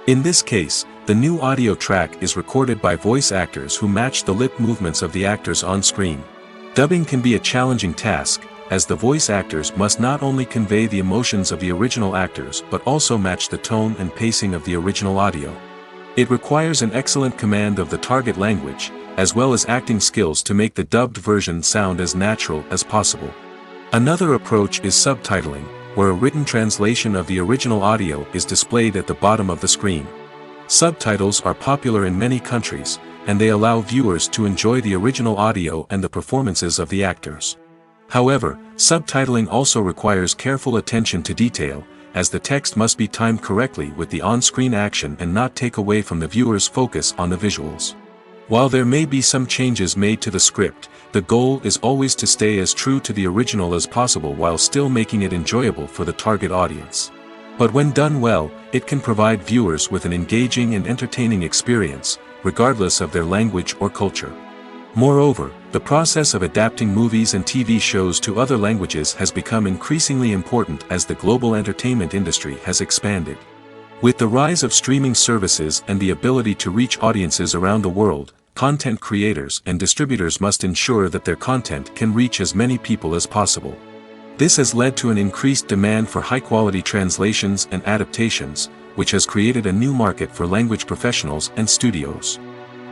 In this case, the new audio track is recorded by voice actors who match the lip movements of the actors on screen. Dubbing can be a challenging task, as the voice actors must not only convey the emotions of the original actors but also match the tone and pacing of the original audio. It requires an excellent command of the target language, as well as acting skills to make the dubbed version sound as natural as possible. Another approach is subtitling, where a written translation of the original audio is displayed at the bottom of the screen. Subtitles are popular in many countries, and they allow viewers to enjoy the original audio and the performances of the actors. However, subtitling also requires careful attention to detail, as the text must be timed correctly with the on-screen action and not take away from the viewer's focus on the visuals. While there may be some changes made to the script, the goal is always to stay as true to the original as possible while still making it enjoyable for the target audience. But when done well, it can provide viewers with an engaging and entertaining experience, regardless of their language or culture. Moreover, the process of adapting movies and TV shows to other languages has become increasingly important as the global entertainment industry has expanded. With the rise of streaming services and the ability to reach audiences around the world, content creators and distributors must ensure that their content can reach as many people as possible. This has led to an increased demand for high-quality translations and adaptations, which has created a new market for language professionals and studios.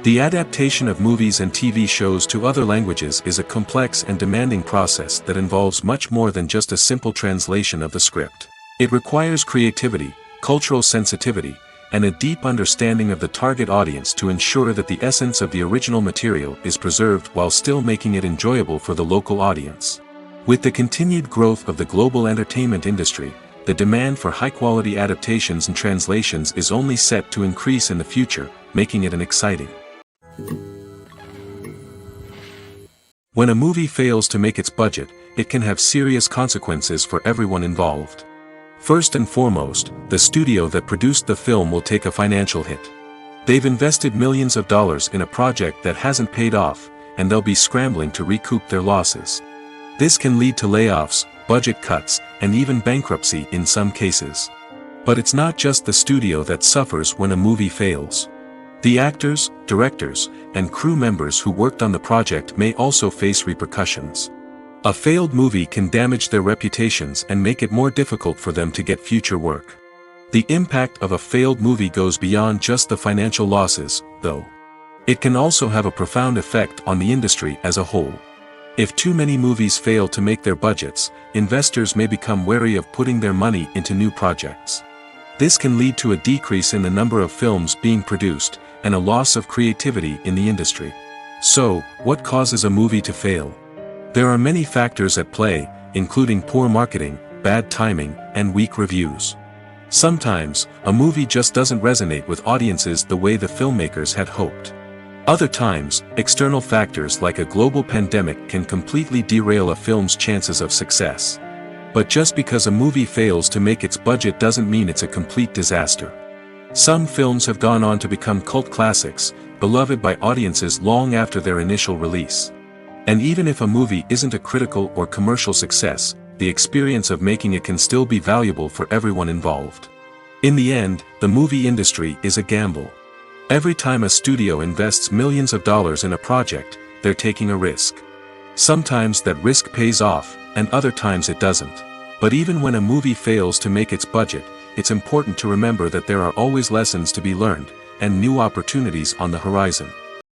The adaptation of movies and TV shows to other languages is a complex and demanding process that involves much more than just a simple translation of the script. It requires creativity, cultural sensitivity, and a deep understanding of the target audience to ensure that the essence of the original material is preserved while still making it enjoyable for the local audience. With the continued growth of the global entertainment industry, the demand for high-quality adaptations and translations is only set to increase in the future, making it an exciting. When a movie fails to make its budget, it can have serious consequences for everyone involved. First and foremost, the studio that produced the film will take a financial hit. They've invested millions of dollars in a project that hasn't paid off, and they'll be scrambling to recoup their losses. This can lead to layoffs, budget cuts, and even bankruptcy in some cases. But it's not just the studio that suffers when a movie fails. The actors, directors, and crew members who worked on the project may also face repercussions. A failed movie can damage their reputations and make it more difficult for them to get future work. The impact of a failed movie goes beyond just the financial losses, though. It can also have a profound effect on the industry as a whole. If too many movies fail to make their budgets, investors may become wary of putting their money into new projects. This can lead to a decrease in the number of films being produced, and a loss of creativity in the industry. So, what causes a movie to fail? There are many factors at play, including poor marketing, bad timing, and weak reviews. Sometimes, a movie just doesn't resonate with audiences the way the filmmakers had hoped. Other times, external factors like a global pandemic can completely derail a film's chances of success. But just because a movie fails to make its budget doesn't mean it's a complete disaster. Some films have gone on to become cult classics, beloved by audiences long after their initial release. And even if a movie isn't a critical or commercial success, the experience of making it can still be valuable for everyone involved. In the end, the movie industry is a gamble. Every time a studio invests millions of dollars in a project, they're taking a risk. Sometimes that risk pays off, and other times it doesn't. But even when a movie fails to make its budget, it's important to remember that there are always lessons to be learned, and new opportunities on the horizon.